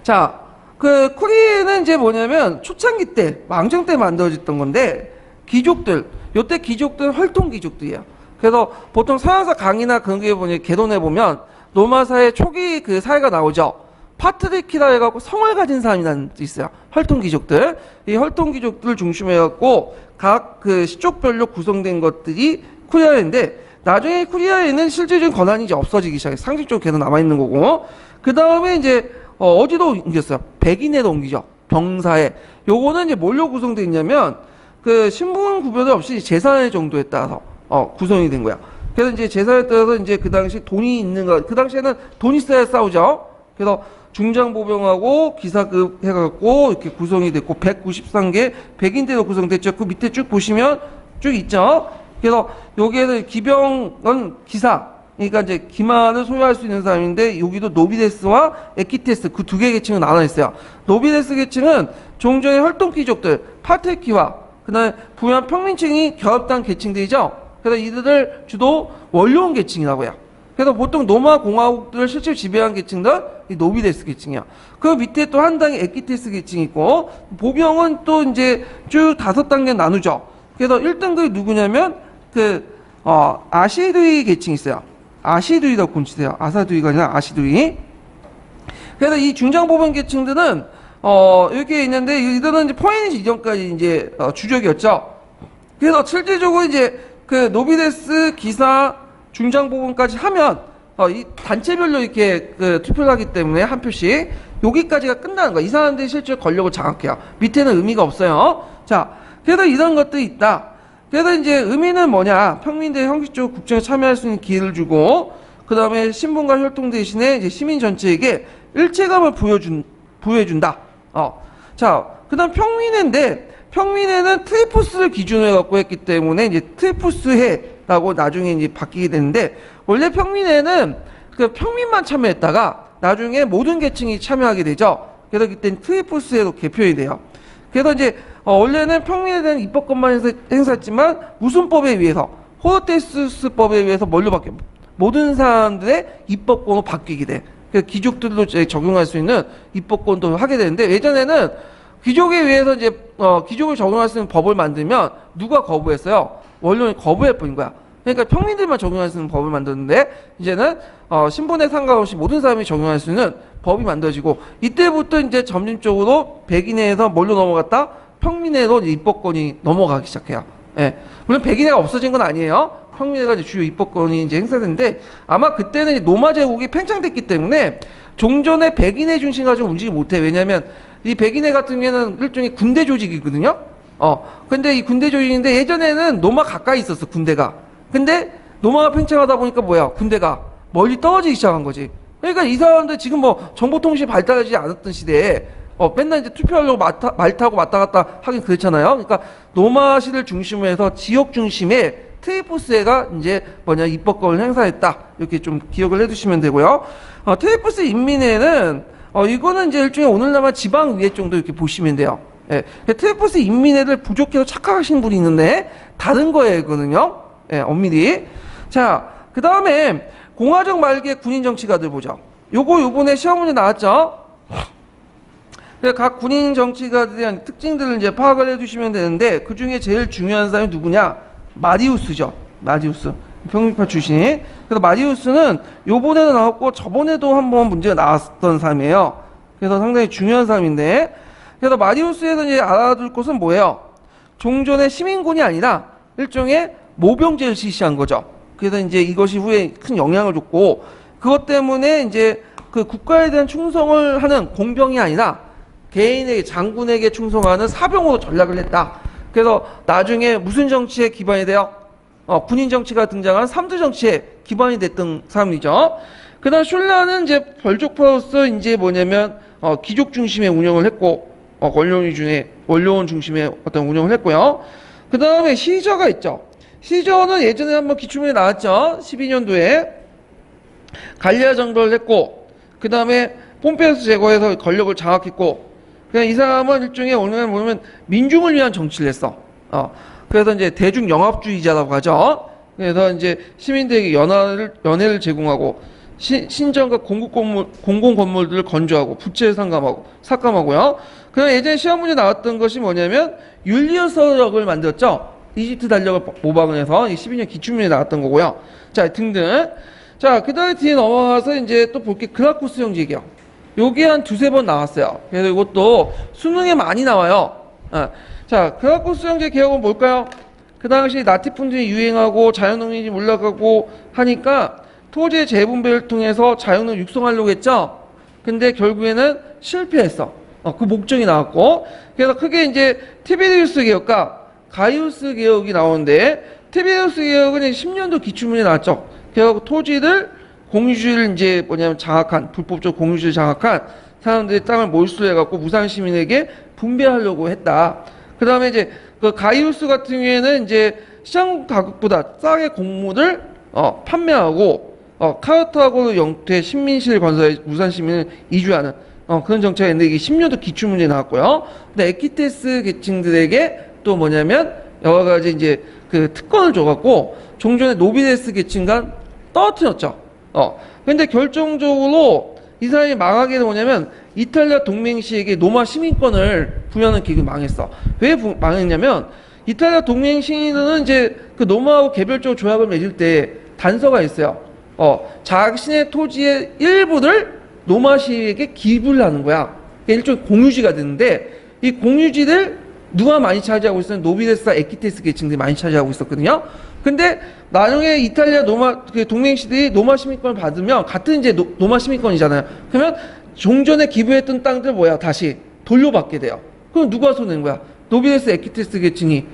자, 그 쿠리는 이제 뭐냐면 초창기 때, 왕정 때 만들어졌던 건데, 귀족들, 요때 귀족들은 활동 귀족들이에요. 그래서 보통 서양사 강의나 그런 게 보니 개론해 보면 로마사의 초기 그 사회가 나오죠. 파트리키라 해갖고 성을 가진 사람이라는 게 있어요. 활동 귀족들. 이 활동 귀족들을 중심으로 해갖고 각 그 시족별로 구성된 것들이 쿠리아인데, 나중에 쿠리아에는 실질적인 권한이 이제 없어지기 시작해요. 상식적으로 계속 남아있는 거고. 그 다음에 이제 어디로 옮겼어요? 백인회로 옮기죠. 병사회. 요거는 이제 뭘로 구성되어 있냐면, 그 신분 구별이 없이 재산의 정도에 따라서 구성이 된 거야. 그래서 이제 재산에 따라서 이제 그 당시 돈이 있는 거, 그 당시에는 돈 있어야 싸우죠. 그래서 중장보병하고 기사급 해갖고 이렇게 구성이 됐고 193개 백인대로 구성됐죠. 그 밑에 쭉 보시면 쭉 있죠. 그래서 여기에서 기병은 기사, 그러니까 이제 기만을 소유할 수 있는 사람인데, 여기도 노비데스와 에키테스 그 2개 계층을 나눠 있어요. 노비데스 계층은 종전의 활동 귀족들, 파테키와 그다음에 부유한 평민층이 결합된 계층들이죠. 그래서 이들을 주로 원료원 계층이라고 해요. 그래서 보통 로마 공화국들을 실제로 지배한 계층들 이 노비데스 계층이야. 그 밑에 또 한 단계 에키테스 계층이 있고, 보병은 또 이제 쭉 5단계 나누죠. 그래서 1등급이 누구냐면 아시두이 계층이 있어요. 아시두이라고 곤치세요. 아사두이가 아니라 아시두이. 그래서 이 중장보병 계층들은 이렇게 있는데, 이들은 이제 포에니시 이전까지 이제 주적이었죠. 그래서 실질적으로 이제 그 노비데스, 기사, 중장보병까지 하면 이 단체별로 이렇게 그 투표를 하기 때문에 한 표씩 여기까지가 끝나는 거야. 이 사람들이 실제로 권력을 장악해요. 밑에는 의미가 없어요. 자, 그래서 이런 것들이 있다. 그래서 이제 의미는 뭐냐? 평민들이 형식적으로 국정에 참여할 수 있는 기회를 주고, 그 다음에 신분과 혈통 대신에 이제 시민 전체에게 일체감을 부여해준다. 자, 그 다음 평민회인데, 평민회는 트리푸스를 기준으로 해갖고 했기 때문에 이제 트리푸스회라고 나중에 이제 바뀌게 되는데, 원래 평민회는 그 평민만 참여했다가 나중에 모든 계층이 참여하게 되죠. 그래서 그때는 트리푸스회로 개표이 돼요. 그래서 이제 원래는 평민에 대한 입법권만 행사했지만 무슨법에 의해서, 호르테스법에 의해서 뭘로 바뀌어? 모든 사람들의 입법권으로 바뀌게 돼. 그래서 귀족들도 적용할 수 있는 입법권도 하게 되는데, 예전에는 귀족에 의해서 이제 귀족을 적용할 수 있는 법을 만들면 누가 거부했어요? 원론이 거부할 뿐인 거야. 그러니까 평민들만 적용할 수 있는 법을 만들었는데, 이제는 신분에 상관없이 모든 사람이 적용할 수 있는 법이 만들어지고, 이때부터 이제 점진적으로 백인회에서 뭘로 넘어갔다? 평민회로 입법권이 넘어가기 시작해요. 예. 물론 백인회가 없어진 건 아니에요. 평민회가 이제 주요 입법권이 이제 행사되는데, 아마 그때는 이제 로마 제국이 팽창됐기 때문에 종전의 백인회 중심으로 좀 움직이지 못해. 왜냐면 이 백인회 같은 경우에는 일종의 군대 조직이거든요. 근데 이 군대 조직인데, 예전에는 로마 가까이 있었어, 군대가. 근데 로마가 팽창하다 보니까 뭐야? 군대가 멀리 떨어지기 시작한 거지. 그러니까 이 사람들 지금 뭐 정보통신이 발달하지 않았던 시대에 맨날 이제 투표하려고 말 타고 왔다 갔다 하긴 그랬잖아요. 그러니까 로마시를 중심으로 해서 지역 중심의 트리푸스회가 이제 뭐냐, 입법권을 행사했다. 이렇게 좀 기억을 해두시면 되고요. 트리푸스 인민회는 이거는 이제 일종의 오늘날만 지방위회 정도 이렇게 보시면 돼요. 예. 트리푸스 인민회를 부족해서 착각하시는 분이 있는데 다른 거예요, 이거는요. 예, 엄밀히. 자, 그 다음에 공화정 말기의 군인 정치가들 보죠. 요번에 시험 문제 나왔죠. 각 군인 정치가들에 대한 특징들을 이제 파악을 해두시면 되는데, 그 중에 제일 중요한 사람이 누구냐? 마리우스죠. 마리우스. 평민파 출신. 그래서 마리우스는 요번에도 나왔고 저번에도 한번 문제가 나왔던 사람이에요. 그래서 상당히 중요한 사람인데, 그래서 마리우스에서 이제 알아둘 것은 뭐예요? 종전의 시민군이 아니라 일종의 모병제를 실시한 거죠. 그래서 이제 이것이 후에 큰 영향을 줬고, 그것 때문에 이제 그 국가에 대한 충성을 하는 공병이 아니라 개인에게, 장군에게 충성하는 사병으로 전락을 했다. 그래서 나중에 무슨 정치에 기반이 돼요? 군인 정치가 등장한 삼두 정치에 기반이 됐던 사람이죠. 그 다음 슐라는 이제 벌족파로서 이제 뭐냐면 귀족 중심의 운영을 했고, 원로원 중심의 어떤 운영을 했고요. 그 다음에 시저가 있죠. 시저는 예전에 한번 기출문에 나왔죠. 12년도에 갈리아 정벌을 했고, 그 다음에 폼페이우스 제거해서 권력을 장악했고, 그냥 이 사람은 일종의 오늘 보면 민중을 위한 정치를 했어. 그래서 이제 대중 영합주의자라고 하죠. 그래서 이제 시민들에게 연회를 제공하고, 신정과 공공 건물들을 건조하고, 부채를 삭감하고요. 그럼 예전에 시험 문제 나왔던 것이 뭐냐면 율리어스역을 만들었죠. 이집트 달력을 모방을 해서 12년 기출문제 나왔던 거고요. 자, 등등. 자, 그 다음에 뒤에 넘어가서 이제 또 볼게. 그라쿠스 형제기요. 요게 한 두세 번 나왔어요. 그래서 이것도 수능에 많이 나와요. 자, 그라쿠스 형제 개혁은 뭘까요? 그 당시 나티분들이 유행하고 자연농민이 올라가고 하니까 토지의 재분배를 통해서 자연을 육성하려고 했죠. 근데 결국에는 실패했어. 그 목적이 나왔고, 그래서 크게 이제 티베리우스 개혁과 가이우스 개혁이 나오는데, 티베리우스 개혁은 10년도 기출문에 나왔죠. 그래서 토지를 공유주의를 이제 뭐냐면 장악한, 불법적 공유주의를 장악한 사람들이 땅을 몰수해 갖고 무상 시민에게 분배하려고 했다. 그 다음에 이제 그 가이우스 같은 경우에는 이제 시장 가격보다 싸게 공물을 판매하고 카르타고 영토의 식민시를 건설해 무산 시민을 이주하는 그런 정책이 있는데, 이게 10년도 기출문제 나왔고요. 근데 에키테스 계층들에게 또 뭐냐면 여러 가지 이제 그 특권을 줘갖고 종전의 노비데스 계층간 떨어뜨렸죠. 근데 결정적으로 이 사람이 망하게 된 뭐냐면 이탈리아 동맹시에게 노마 시민권을 부여하는 기획이 망했어. 왜 망했냐면 이탈리아 동맹 시민들은 이제 그 노마하고 개별적으로 조약을 맺을 때 단서가 있어요. 자신의 토지의 일부를 노마시에게 기부를 하는 거야. 일종의 공유지가 되는데, 이 공유지를 누가 많이 차지하고 있었냐면 노비데스와 에키테스 계층들이 많이 차지하고 있었거든요. 근데 나중에 이탈리아 동맹시들이 노마 시민권을 받으면 같은 이제 노마 시민권이잖아요. 그러면 종전에 기부했던 땅들 뭐야 다시 돌려받게 돼요. 그럼 누가 손해는 거야? 노비데스 에키테스 계층이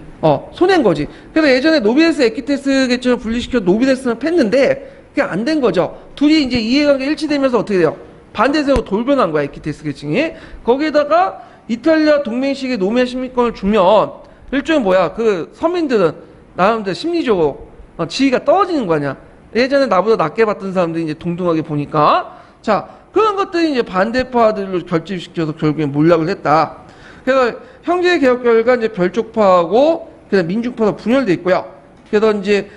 손해인 거지. 그래서 예전에 노비데스 에키테스 계층을 분리시켜 노비데스는 팼는데 그게 안 된 거죠. 둘이 이제 이해관계 일치되면서 어떻게 돼요? 반대세로 돌변한 거야, 에키테스 계층이. 거기에다가 이탈리아 동맹식의 노마 시민권을 주면 일종의 뭐야, 그 서민들은 나름대로 심리적으로 지위가 떨어지는 거 아니야. 예전에 나보다 낮게 봤던 사람들이 이제 동등하게 보니까. 자, 그런 것들이 이제 반대파들로 결집시켜서 결국엔 몰락을 했다. 그래서 형제 개혁 결과 이제 별족파하고 그다음 민중파로 분열돼 있고요. 그래서 이제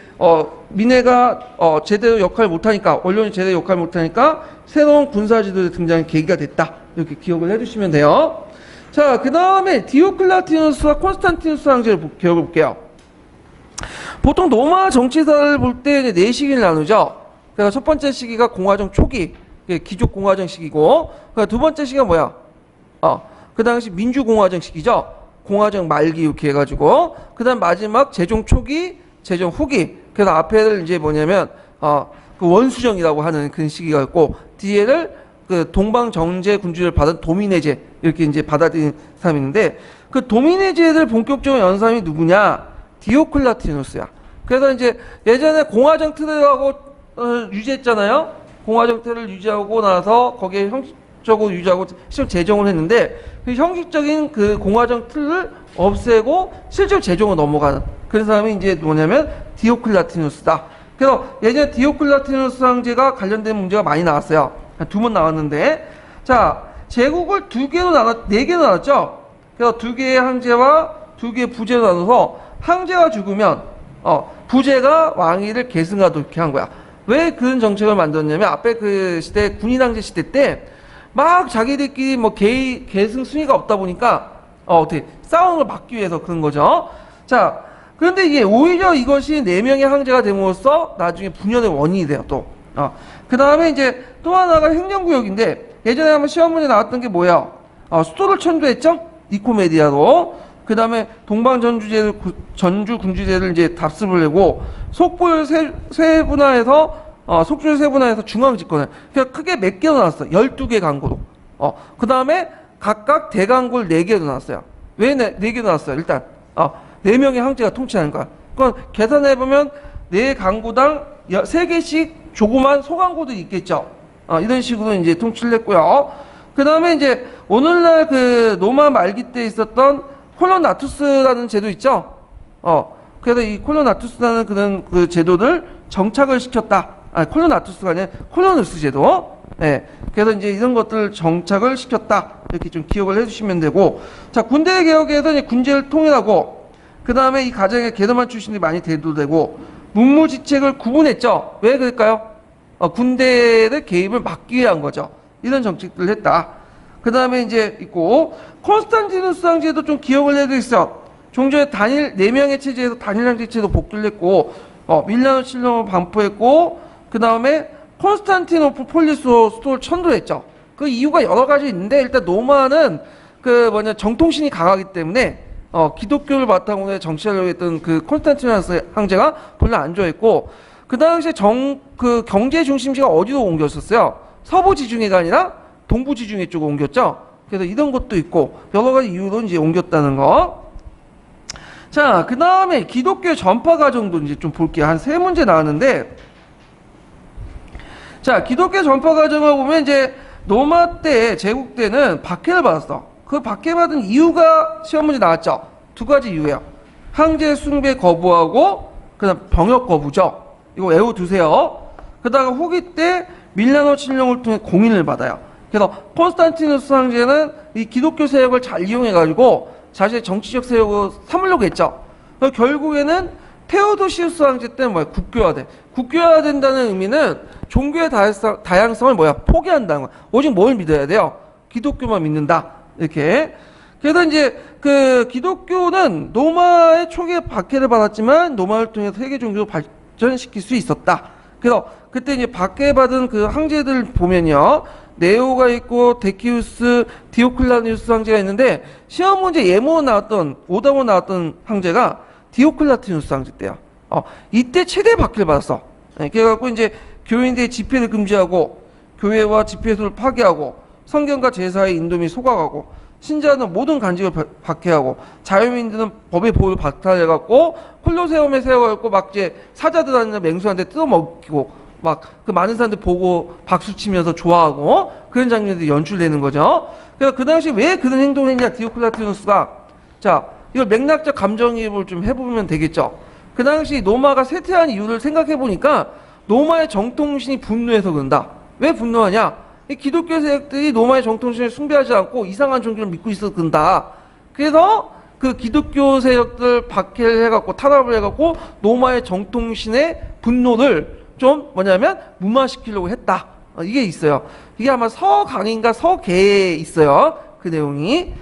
민회가 제대로 역할을 못하니까, 언론이 제대로 역할을 못하니까 새로운 군사지도의 등장이 계기가 됐다. 이렇게 기억을 해주시면 돼요. 자, 그 다음에 디오클라티누스와 콘스탄티누스 황제를 기억해 볼게요. 보통 로마 정치사를 볼 때 네 시기를 나누죠. 그래서 첫 번째 시기가 공화정 초기, 귀족 공화정 시기고, 두 번째 시기가 뭐야? 그 당시 민주공화정 시기죠. 공화정 말기 이렇게 해가지고, 그 다음 마지막 제종 초기, 제종 후기. 그래서 앞에를 이제 뭐냐면 그 원수정이라고 하는 그런 시기가 있고, 뒤에를 그 동방 정제 군주를 받은 도미네제 이렇게 이제 받아들인 사람인데, 그 도미네제를 본격적으로 연 사람이 누구냐? 디오클라티누스야. 그래서 이제 예전에 공화정 틀하고 유지했잖아요. 공화정 틀을 유지하고 나서 거기에 형식적으로 유지하고 실제로 제정을 했는데, 그 형식적인 그 공화정 틀을 없애고 실제로 제정으로 넘어가는 그런 사람이 이제 뭐냐면 디오클라티누스다. 그래서 예전에 디오클라티누스 황제가 관련된 문제가 많이 나왔어요. 한 2번 나왔는데, 자, 제국을 4개로 나눴죠. 그래서 2개의 황제와 2개의 부제로 나눠서 황제가 죽으면 부제가 왕위를 계승하도록 이렇게 한 거야. 왜 그런 정책을 만들었냐면 앞에 그 시대 군인황제 시대 때 막 자기들끼리 뭐 계승 순위가 없다 보니까 어떻게 싸우는 걸 막기 위해서 그런 거죠. 자, 그런데 이게 오히려 이것이 4명의 황제가 됨으로써 나중에 분열의 원인이 돼요. 또 그 다음에 이제 또 하나가 행정구역인데, 예전에 한번 시험 문제 나왔던 게 뭐야? 수도를 천도했죠? 니코메디아로. 그 다음에 동방전주제를, 전주군주제를 이제 답습을 내고, 속보를 세분화해서, 속주를 세분화해서 중앙집권을. 그러니까 크게 몇 개로 나왔어요? 12개 강구로. 그 다음에 각각 대강굴 4개로 나왔어요. 왜 4개로 나왔어요? 일단, 4명의 황제가 통치하는 거야. 그건 계산해보면 4강구당 3개씩 조그만 소강구들이 있겠죠. 이런 식으로 이제 통치를 했고요. 그 다음에 이제 오늘날 그 로마 말기 때 있었던 콜로나투스라는 제도 있죠. 그래서 이 콜로나투스라는 그런 그 제도를 정착을 시켰다. 콜로나투스가 아니라 콜로누스 제도. 네. 그래서 이제 이런 것들을 정착을 시켰다. 이렇게 좀 기억을 해주시면 되고. 자, 군대 개혁에서 이제 군제를 통일하고, 그 다음에 이 가정에 게르만 출신들이 많이 대두되고, 문무지책을 구분했죠. 왜 그럴까요? 군대의 개입을 막기 위한 거죠. 이런 정책들을 했다. 그 다음에 이제 있고, 콘스탄티누스 황제도 좀 기억을 해두겠어. 종전에 단일, 4명의 체제에서 단일 황제체도 복귀를 했고, 밀라노 칠령을 반포했고, 그 다음에 콘스탄티노플 폴리스로 수도를 천도했죠. 그 이유가 여러 가지 있는데, 일단 로마는 정통신이 강하기 때문에, 기독교를 바탕으로 해 정치하려고 했던 그 콘스탄티누스 황제가 별로 안 좋아했고, 그 당시에 경제 중심지가 어디로 옮겼었어요? 서부 지중해가 아니라 동부 지중해 쪽으로 옮겼죠? 그래서 이런 것도 있고, 여러 가지 이유로 이제 옮겼다는 거. 자, 그 다음에 기독교 전파 과정도 이제 좀 볼게요. 한 3문제 나왔는데, 자, 기독교 전파 과정을 보면 이제 로마 때, 제국 때는 박해를 받았어. 그 박해받은 이유가 시험 문제 나왔죠? 2가지 이유예요. 황제 숭배 거부하고, 그 다음 병역 거부죠. 이거 외워두세요. 그 다음 후기 때 밀라노 칠령을 통해 공인을 받아요. 그래서 콘스탄티누스 황제는 이 기독교 세력을 잘 이용해가지고 자신의 정치적 세력을 삼으려고 했죠. 결국에는 테오도시우스 황제 때는 뭐야? 국교화돼. 국교화된다는 의미는 종교의 다양성을 포기한다는 거야. 오직 뭘 믿어야 돼요? 기독교만 믿는다. 이렇게. 그래서 이제 그 기독교는 로마의 초기에 박해를 받았지만 로마를 통해서 세계 종교로 발전시킬 수 있었다. 그래서 그때 이제 박해받은 그 황제들 보면요. 네오가 있고 데키우스, 디오클라티누스 황제가 있는데 시험 문제 예모 나왔던 오답으로 나왔던 황제가 디오클라티누스 황제 때요. 이때 최대 박해를 받았어. 네, 그래갖고 이제 교인들의 집회를 금지하고 교회와 집회소를 파괴하고 성경과 제사의 인도 및 소각하고 신자는 모든 간직을 박해하고 자유민들은 법의 보호를 박탈해갖고 콜로세움에 세워갖고 막 이제 사자들한테 맹수한테 뜯어먹히고 막 그 많은 사람들 보고 박수치면서 좋아하고 그런 장면들이 연출되는 거죠. 그래서 그 당시 왜 그런 행동을 했냐 디오클라티누스가. 자, 이걸 맥락적 감정이입을 좀 해보면 되겠죠. 그 당시 로마가 쇠퇴한 이유를 생각해보니까 로마의 정통신이 분노해서 그런다. 왜 분노하냐? 이 기독교 세력들이 로마의 정통신을 숭배하지 않고 이상한 종교를 믿고 있어서 그런다. 그래서 그 기독교 세력들 박해를 해갖고 탄압을 해갖고 로마의 정통신의 분노를 좀 무마시키려고 했다. 이게 있어요. 이게 아마 서강인가 서계에 있어요. 그 내용이.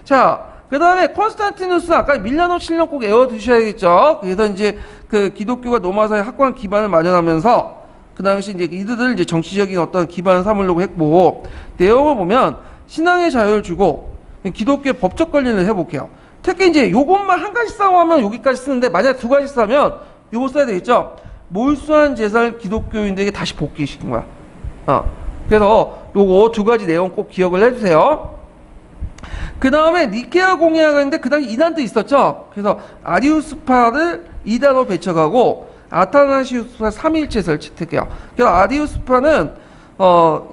자, 그 다음에 콘스탄티누스 아까 밀라노 칠령 꼭 외워두셔야겠죠. 그래서 이제 그 기독교가 로마사의 확고한 기반을 마련하면서 그 당시 이제 이들을 이제 정치적인 어떤 기반을 삼으려고 했고, 내용을 보면 신앙의 자유를 주고 기독교의 법적 관리를 해볼게요. 특히 이제 요것만 한 가지 싸우면 여기까지 쓰는데 만약 2가지 싸우면 요거 써야 되겠죠. 몰수한 재산을 기독교인들에게 다시 복귀시킨 거야. 그래서 요거 2가지 내용 꼭 기억을 해주세요. 그 다음에 니케아 공회가 있는데 그 당시 이단도 있었죠. 그래서 아리우스파를 이단으로 배척하고 아타나시우스파 3일체를 채택해요. 그래서 아리우스파는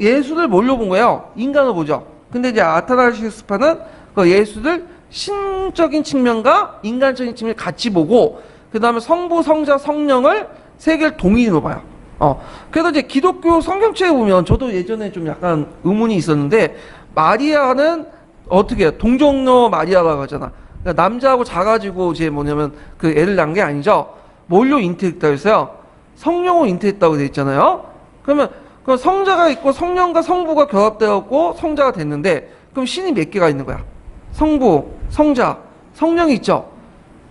예수를 뭘로 본 거예요? 인간으로 보죠. 근데 이제 아타나시우스파는 그 예수를 신적인 측면과 인간적인 측면을 같이 보고 그 다음에 성부, 성자, 성령을 세계를 동일로 봐요. 그래서 이제 기독교 성경책에 보면 저도 예전에 좀 약간 의문이 있었는데 마리아는 어떻게 해요? 동정녀 마리아라고 하잖아. 그러니까 남자하고 자가지고 이제 그 애를 낳은 게 아니죠. 뭘로 잉태했다고 했어요? 성령으로 잉태했다고 돼 있잖아요. 그러면 그 성자가 있고 성령과 성부가 결합되었고 성자가 됐는데 그럼 신이 몇 개가 있는 거야? 성부, 성자, 성령이 있죠.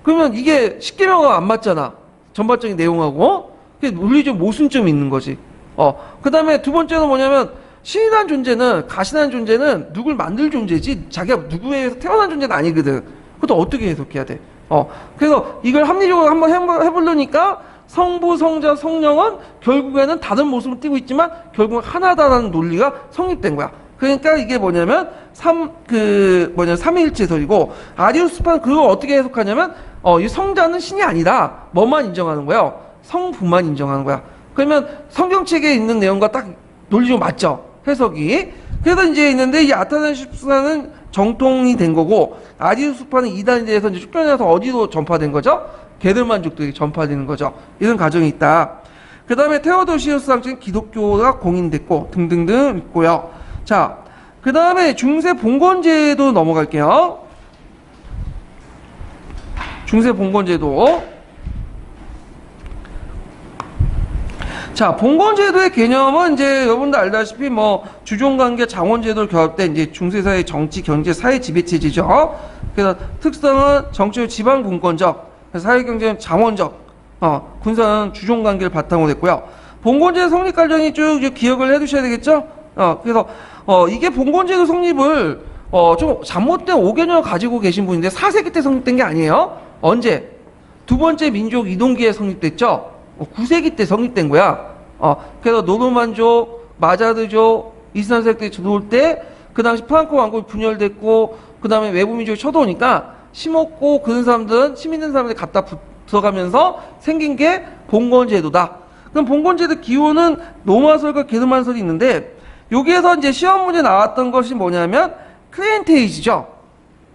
그러면 이게 십계명과 안 맞잖아. 전반적인 내용하고. 그게 물리적 모순점이 있는 거지. 그 다음에 2번째는 뭐냐면 신이란 존재는, 가신한 존재는 누굴 만들 존재지 자기가 누구에 의해서 태어난 존재는 아니거든. 그것도 어떻게 해석해야 돼? 그래서 이걸 합리적으로 한번 해보려니까 성부, 성자, 성령은 결국에는 다른 모습을 띠고 있지만 결국 하나다라는 논리가 성립된 거야. 그러니까 이게 뭐냐면 삼위일체설이고, 아리우스파는 그걸 어떻게 해석하냐면 이 성자는 신이 아니다. 뭐만 인정하는 거예요? 성부만 인정하는 거야. 그러면 성경책에 있는 내용과 딱 논리적으로 맞죠? 해석이. 그래서 이제 있는데 이 아타나시우스파는 정통이 된 거고, 아리우스파는 이단에 대해서 이제 쫓겨나서 어디로 전파된 거죠? 게르만족들이 전파되는 거죠. 이런 과정이 있다. 그 다음에 테오도시우스 왕조는 기독교가 공인됐고 등등등 있고요. 자, 그 다음에 중세 봉건제도 넘어갈게요. 중세 봉건제도. 자, 봉건제도의 개념은 이제 여러분들 알다시피 뭐 주종관계, 장원제도를 결합된 이제 중세사회 정치, 경제, 사회 지배체제죠. 그래서 특성은 정치적 지방 분권적, 사회 경제는 장원적, 군사는 주종관계를 바탕으로 했고요. 봉건제도 성립 과정이 쭉 기억을 해두셔야 되겠죠. 그래서 이게 봉건제도 성립을 좀 잘못된 오개념을 가지고 계신 분인데 4세기 때 성립된 게 아니에요. 언제? 두 번째 민족 이동기에 성립됐죠. 9세기 때 성립된 거야. 그래서 노르만족, 마자르족, 이슬람 세력들이 들어올 때 그 당시 프랑크 왕국이 분열됐고 그 다음에 외부 민족이 쳐들어오니까 심었고 그런 사람들은 심 있는 사람들이 갖다 들어가면서 생긴 게 봉건제도다. 그럼 봉건제도 기호는 노마설과 게르만설이 있는데 여기에서 이제 시험 문제 나왔던 것이 뭐냐면 클리엔테이지죠.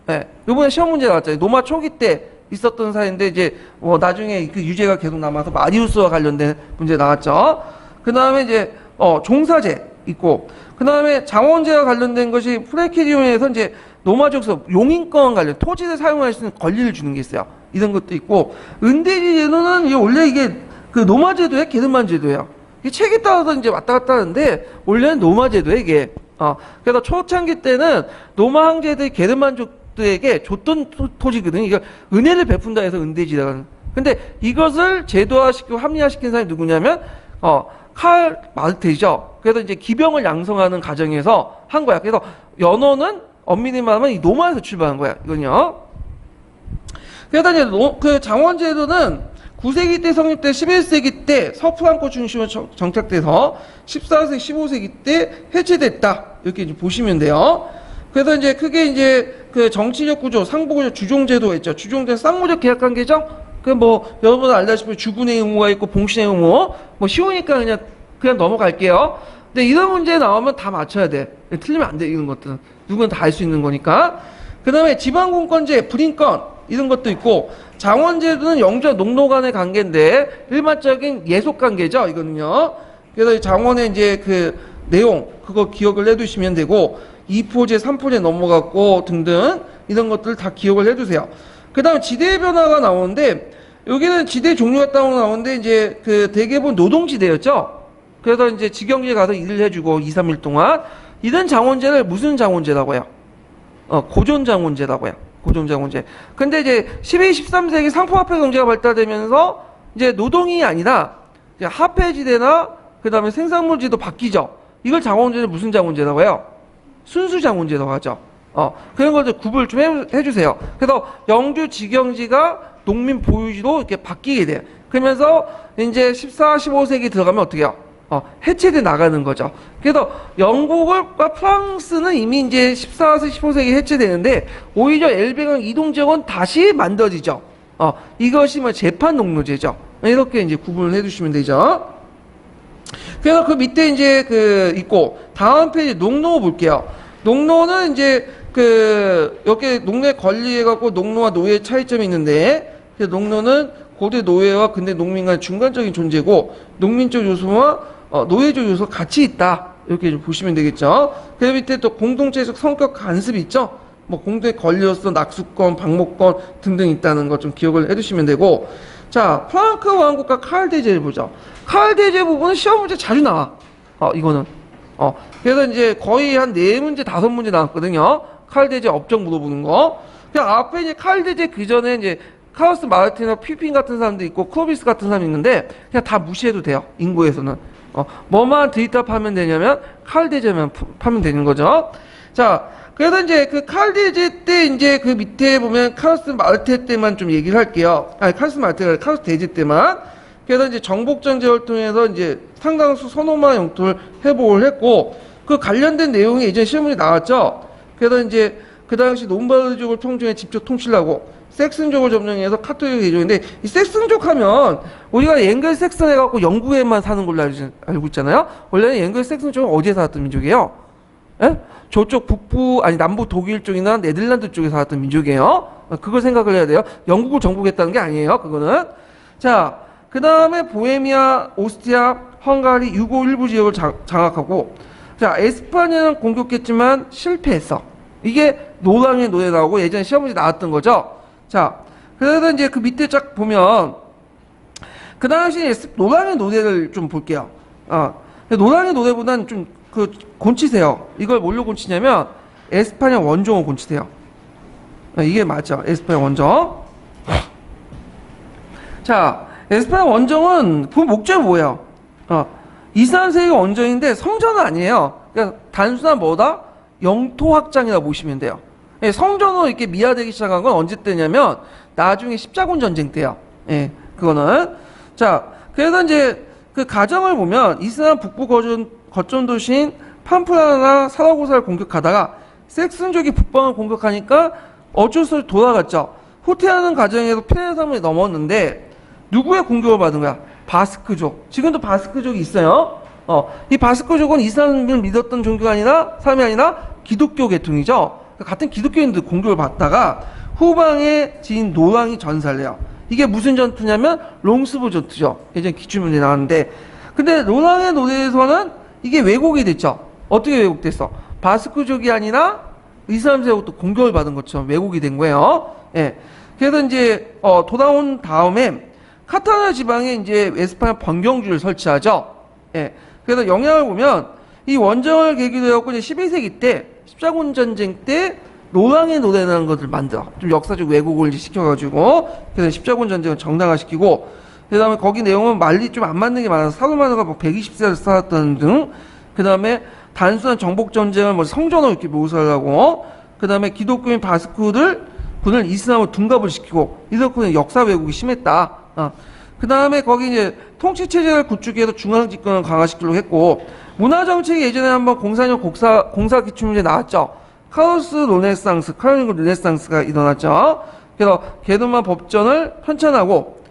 네, 요번에 시험 문제 나왔잖아요. 노마 초기 때 있었던 사례인데 이제 나중에 그 유죄가 계속 남아서 마리우스와 관련된 문제 나왔죠. 그 다음에 이제 종사제 있고, 그 다음에 장원제와 관련된 것이 프레키리온에서 이제 노마족서 용인권 관련 토지를 사용할 수 있는 권리를 주는 게 있어요. 이런 것도 있고, 은대지 제도는 원래 이게 그 노마 제도예요, 게르만 제도예요. 이 책에 따라서 이제 왔다 갔다 하는데 원래는 노마 제도예요, 이게. 그래서 초창기 때는 노마 황제들이 게르만족들에게 줬던 토지거든요. 이걸 은혜를 베푼다 해서 은대지라는. 근데 이것을 제도화시키고 합리화시킨 사람이 누구냐면 칼 마르테죠. 그래서 이제 기병을 양성하는 과정에서 한 거야. 그래서 연호는 엄밀히 말하면 이 노마에서 출발한 거야. 이건요. 그래서 이제 그 장원제도는 9세기 때 성립돼 11세기 때 서프랑코 중심으로 정착돼서 14세기, 15세기 때 해체됐다. 이렇게 이제 보시면 돼요. 그래서 이제 크게 이제 그 정치적 구조, 상부구조, 주종제도가 있죠. 주종제는 쌍무적 계약관계죠. 그 뭐 여러분 알다시피 주군의 의무가 있고 봉신의 의무. 뭐 쉬우니까 그냥 넘어갈게요. 근데 이런 문제 나오면 다 맞춰야 돼. 틀리면 안 돼. 이런 것들은 누구나 다 알 수 있는 거니까. 그 다음에 지방공권제, 불인권 이런 것도 있고, 장원제도는 영주와 농노 간의 관계인데 일반적인 예속 관계죠. 이거는요. 그래서 장원의 이제 그 내용 그거 기억을 해두시면 되고, 2포제, 3포제 넘어갔고 등등 이런 것들 다 기억을 해두세요. 그 다음에 지대 변화가 나오는데, 여기는 지대 종류가 따로 나오는데 이제 그 대개본 노동지대였죠. 그래서 이제 직영지에 가서 일을 해주고 2, 3일 동안 이런 장원제를 무슨 장원제라고 해요? 고존장원제라고 해요. 고존장원제. 근데 이제 12, 13세기 상품화폐 경제가 발달되면서 이제 노동이 아니라 이제 화폐지대나 그 다음에 생산물지도 바뀌죠. 이걸 장원제는 무슨 장원제라고 해요? 순수장원제라고 하죠. 그런 걸 좀 구분을 좀 해주세요. 그래서 영주 직영지가 농민 보유지로 이렇게 바뀌게 돼요. 그러면서 이제 14, 15세기 들어가면 어떻게 해요? 해체돼 나가는 거죠. 그래서 영국과 프랑스는 이미 이제 14세, 15세기 해체되는데 오히려 엘베강 이동 지역은 다시 만들어지죠. 이것이 뭐 재판 농노제죠. 이렇게 이제 구분을 해주시면 되죠. 그래서 그 밑에 이제 그 있고, 다음 페이지 농노 볼게요. 농노는 이제 여기 농내 권리해갖고 농노와 노예의 차이점이 있는데, 그래서 농노는 고대 노예와 근대 농민 간의 중간적인 존재고, 농민적 요소와 노예적 요소가 같이 있다. 이렇게 좀 보시면 되겠죠. 그 밑에 또 공동체적 성격 간섭이 있죠. 뭐 공동의 권리로서 낙수권, 방목권 등등 있다는 거 좀 기억을 해두시면 되고, 자, 프랑크 왕국과 칼대제를 보죠. 칼대제 부분은 시험 문제 자주 나와. 이거는. 그래서 이제 거의 한 4문제, 5문제 나왔거든요. 칼대제 업적 물어보는 거. 그냥 앞에 이제 칼대제 그 전에 이제 카우스 마르틴이나 피핀 같은 사람도 있고, 클로비스 같은 사람이 있는데, 그냥 다 무시해도 돼요. 인구에서는. 뭐만 드립답하면 되냐면, 칼대제만 파면 되는 거죠. 자, 그래서 이제 그 칼디제 때 이제 그 밑에 보면 카로스 마르테 때만 좀 얘기를 할게요. 아니, 카로스 마르테가 아니라 카로스 대제 때만. 그래서 이제 정복전쟁을 통해서 이제 상당수 선호마 영토를 회복을 했고, 그 관련된 내용이 예전 시험문에 나왔죠. 그래서 이제 그 당시 롬바르디족을 통중에 직접 통치하고 섹슨족을 점령해서 카톨릭 개종인데, 이 섹슨족 하면 우리가 앵글 섹슨 해갖고 영국에만 사는 걸로 알고 있잖아요. 원래는 앵글 섹슨족은 어디에 살았던 민족이에요? 예? 저쪽 북부 아니 남부 독일 쪽이나 네덜란드 쪽에 살았던 민족이에요. 그걸 생각을 해야 돼요. 영국을 정복했다는 게 아니에요. 그거는. 자, 그 다음에 보헤미아, 오스트리아, 헝가리, 유고 일부 지역을 장악하고, 자, 에스파냐는 공격했지만 실패했어. 이게 노랑의 노래 나오고 예전에 시험문제 나왔던 거죠. 자, 그래서 이제 그 밑에 쫙 보면 그 당시 노랑의 노래를 좀 볼게요. 노랑의 노래보다는 좀 그 곤치세요. 이걸 뭘로 곤치냐면 에스파냐 원정을 곤치세요. 이게 맞죠. 에스파냐 원정. 자, 에스파냐 원정은 그 목적이 뭐예요? 이스라엘 세계 원정인데 성전은 아니에요. 그러니까 단순한 뭐다? 영토 확장이라고 보시면 돼요. 성전으로 이렇게 미화되기 시작한 건 언제 때냐면 나중에 십자군 전쟁 때요. 예, 그거는. 자, 그래서 이제 그 가정을 보면 이스라엘 북부 거점 도시인 팜프라나 사라고사를 공격하다가 섹슨족이 북방을 공격하니까 어쩔 수 없이 돌아갔죠. 후퇴하는 과정에서 피레섬을 넘었는데 누구의 공격을 받은 거야? 바스크족. 지금도 바스크족이 있어요. 이 바스크족은 이슬람을 믿었던 종교가 아니라 삶이 아니라 기독교 계통이죠. 같은 기독교인들 공격을 받다가 후방에 지인 노랑이 전사를 해요. 이게 무슨 전투냐면 롱스부 전투죠. 예전 기출문제 나왔는데, 근데 노랑의 노래에서는 이게 왜곡이 됐죠. 어떻게 왜곡됐어? 바스크족이 아니라 이슬람 세력도 공격을 받은 것처럼 왜곡이 된 거예요. 예. 그래서 이제 돌아온 다음에 카타르 지방에 이제 에스파냐 번경주를 설치하죠. 예. 그래서 영향을 보면 이 원정을 계기로 해갖고 이제 12세기 때 십자군 전쟁 때 노랑의 노래라는 것을 만들어. 좀 역사적 왜곡을 이제 시켜가지고 그래서 십자군 전쟁을 정당화시키고, 그 다음에 거기 내용은 말리 좀 안 맞는 게 많아서 사르마누가 뭐 120세를 살았다는 등, 그 다음에 단순한 정복 전쟁을 뭐 성전으로 이렇게 묘사를 하고, 그 다음에 기독교인 바스크들을 이슬람으로 둔갑을 시키고, 이렇게 역사 왜곡이 심했다. 그 다음에 거기 이제 통치 체제를 구축해서 중앙 집권을 강화시키려고 했고, 문화 정책이 예전에 한번 공사년 공사 기출문제 나왔죠. 카로스 르네상스, 카로링고 르네상스가 일어났죠. 그래서 게노마 법전을 편찬하고,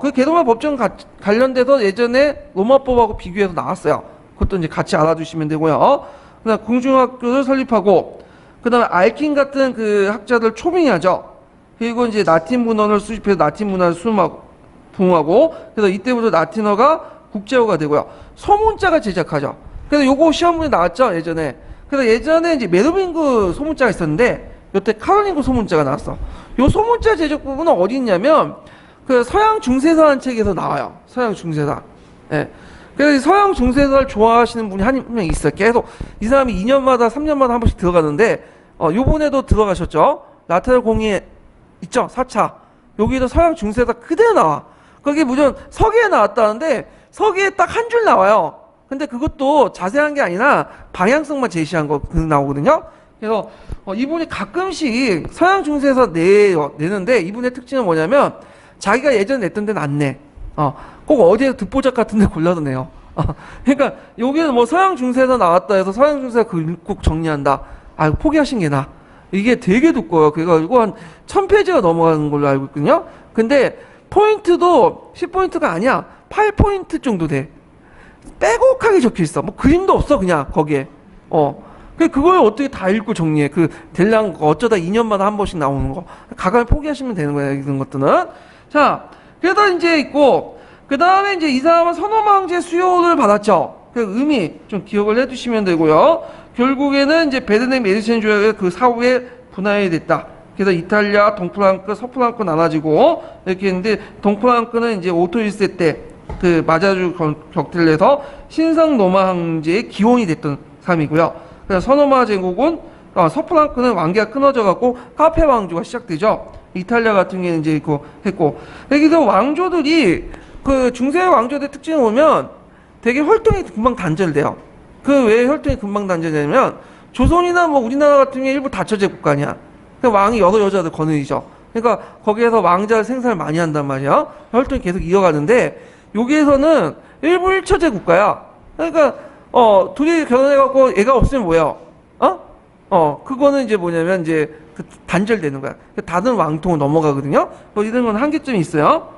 그 게노마 법전 관련돼서 예전에 로마법하고 비교해서 나왔어요. 그것도 이제 같이 알아주시면 되고요. 그 다음 궁중학교를 설립하고, 그 다음에 알킨 같은 그 학자들 초빙하죠. 그리고 이제 라틴 문헌을 수집해서 라틴 문화를 부흥하고, 그래서 이때부터 라틴어가 국제어가 되고요. 소문자가 제작하죠. 그래서 요거 시험문에 나왔죠, 예전에. 그래서 예전에 이제 메르빙그 소문자가 있었는데, 요때 카롤링그 소문자가 나왔어. 요 소문자 제작 부분은 어디 있냐면, 그 서양 중세사라는 책에서 나와요. 서양 중세사. 예. 그래서 서양 중세사를 좋아하시는 분이 한 명 있어요. 계속 이 사람이 2년마다 3년마다 한 번씩 들어가는데, 요번에도 들어가셨죠? 라테랄 공예 있죠? 4차. 여기도 서양 중세사 그대로 나와. 거기 무슨 서기에 나왔다는데 서기에 딱 한 줄 나와요. 근데 그것도 자세한 게 아니라 방향성만 제시한 거 나오거든요. 그래서 이분이 가끔씩 서양 중세사 내는데, 이분의 특징은 뭐냐면 자기가 예전에 냈던 데는 안 내. 꼭 어디에서 듣보잡 같은 데 골라서 내요. 그러니까 여기는 뭐 서양 중세사 나왔다 해서 서양 중세사 그 꼭 정리한다. 포기하신 게 나. 이게 되게 두꺼워요. 그래가지고 한 1000페이지가 넘어가는 걸로 알고 있거든요. 근데 포인트도 10포인트가 아니야. 8포인트 정도 돼. 빼곡하게 적혀 있어. 뭐 그림도 없어, 그냥 거기에. 그걸 어떻게 다 읽고 정리해. 그 대략 어쩌다 2년마다 한 번씩 나오는 거. 가감에 포기하시면 되는 거예요, 이런 것들은. 자, 그러다 이제 있고, 그 다음에 이제 이 사람은 선호마 황제 수요를 받았죠. 그 의미 좀 기억을 해두시면 되고요. 결국에는 이제 베르네 메디센 조약의 그 사후에 분할이 됐다. 그래서 이탈리아, 동프랑크, 서프랑크 나눠지고 이렇게 했는데, 동프랑크는 이제 오토 1세 때 그 마자주 격퇴를 해서 신성 로마 황제의 기원이 됐던 사람이고요. 그래서 서노마 제국은 서프랑크는 왕계가 끊어져 갖고 카페 왕조가 시작되죠. 이탈리아 같은 경우는 이제 했고, 여기서 왕조들이 그 중세 왕조들의 특징을 보면 되게 혈통이 금방 단절돼요. 그 왜 혈통이 금방 단절되냐면 조선이나 뭐 우리나라 같은 경우에 일부 다처제 국가 아니야. 그러니까 왕이 여러 여자들 거느리죠. 그러니까 거기에서 왕자를 생산을 많이 한단 말이야. 혈통이 계속 이어가는데 여기에서는 일부 일처제 국가야. 그러니까 둘이 결혼해갖고 애가 없으면 뭐야? 그거는 이제 뭐냐면 이제 그 단절되는 거야. 다른 왕통으로 넘어가거든요. 뭐 이런 건 한계점이 있어요.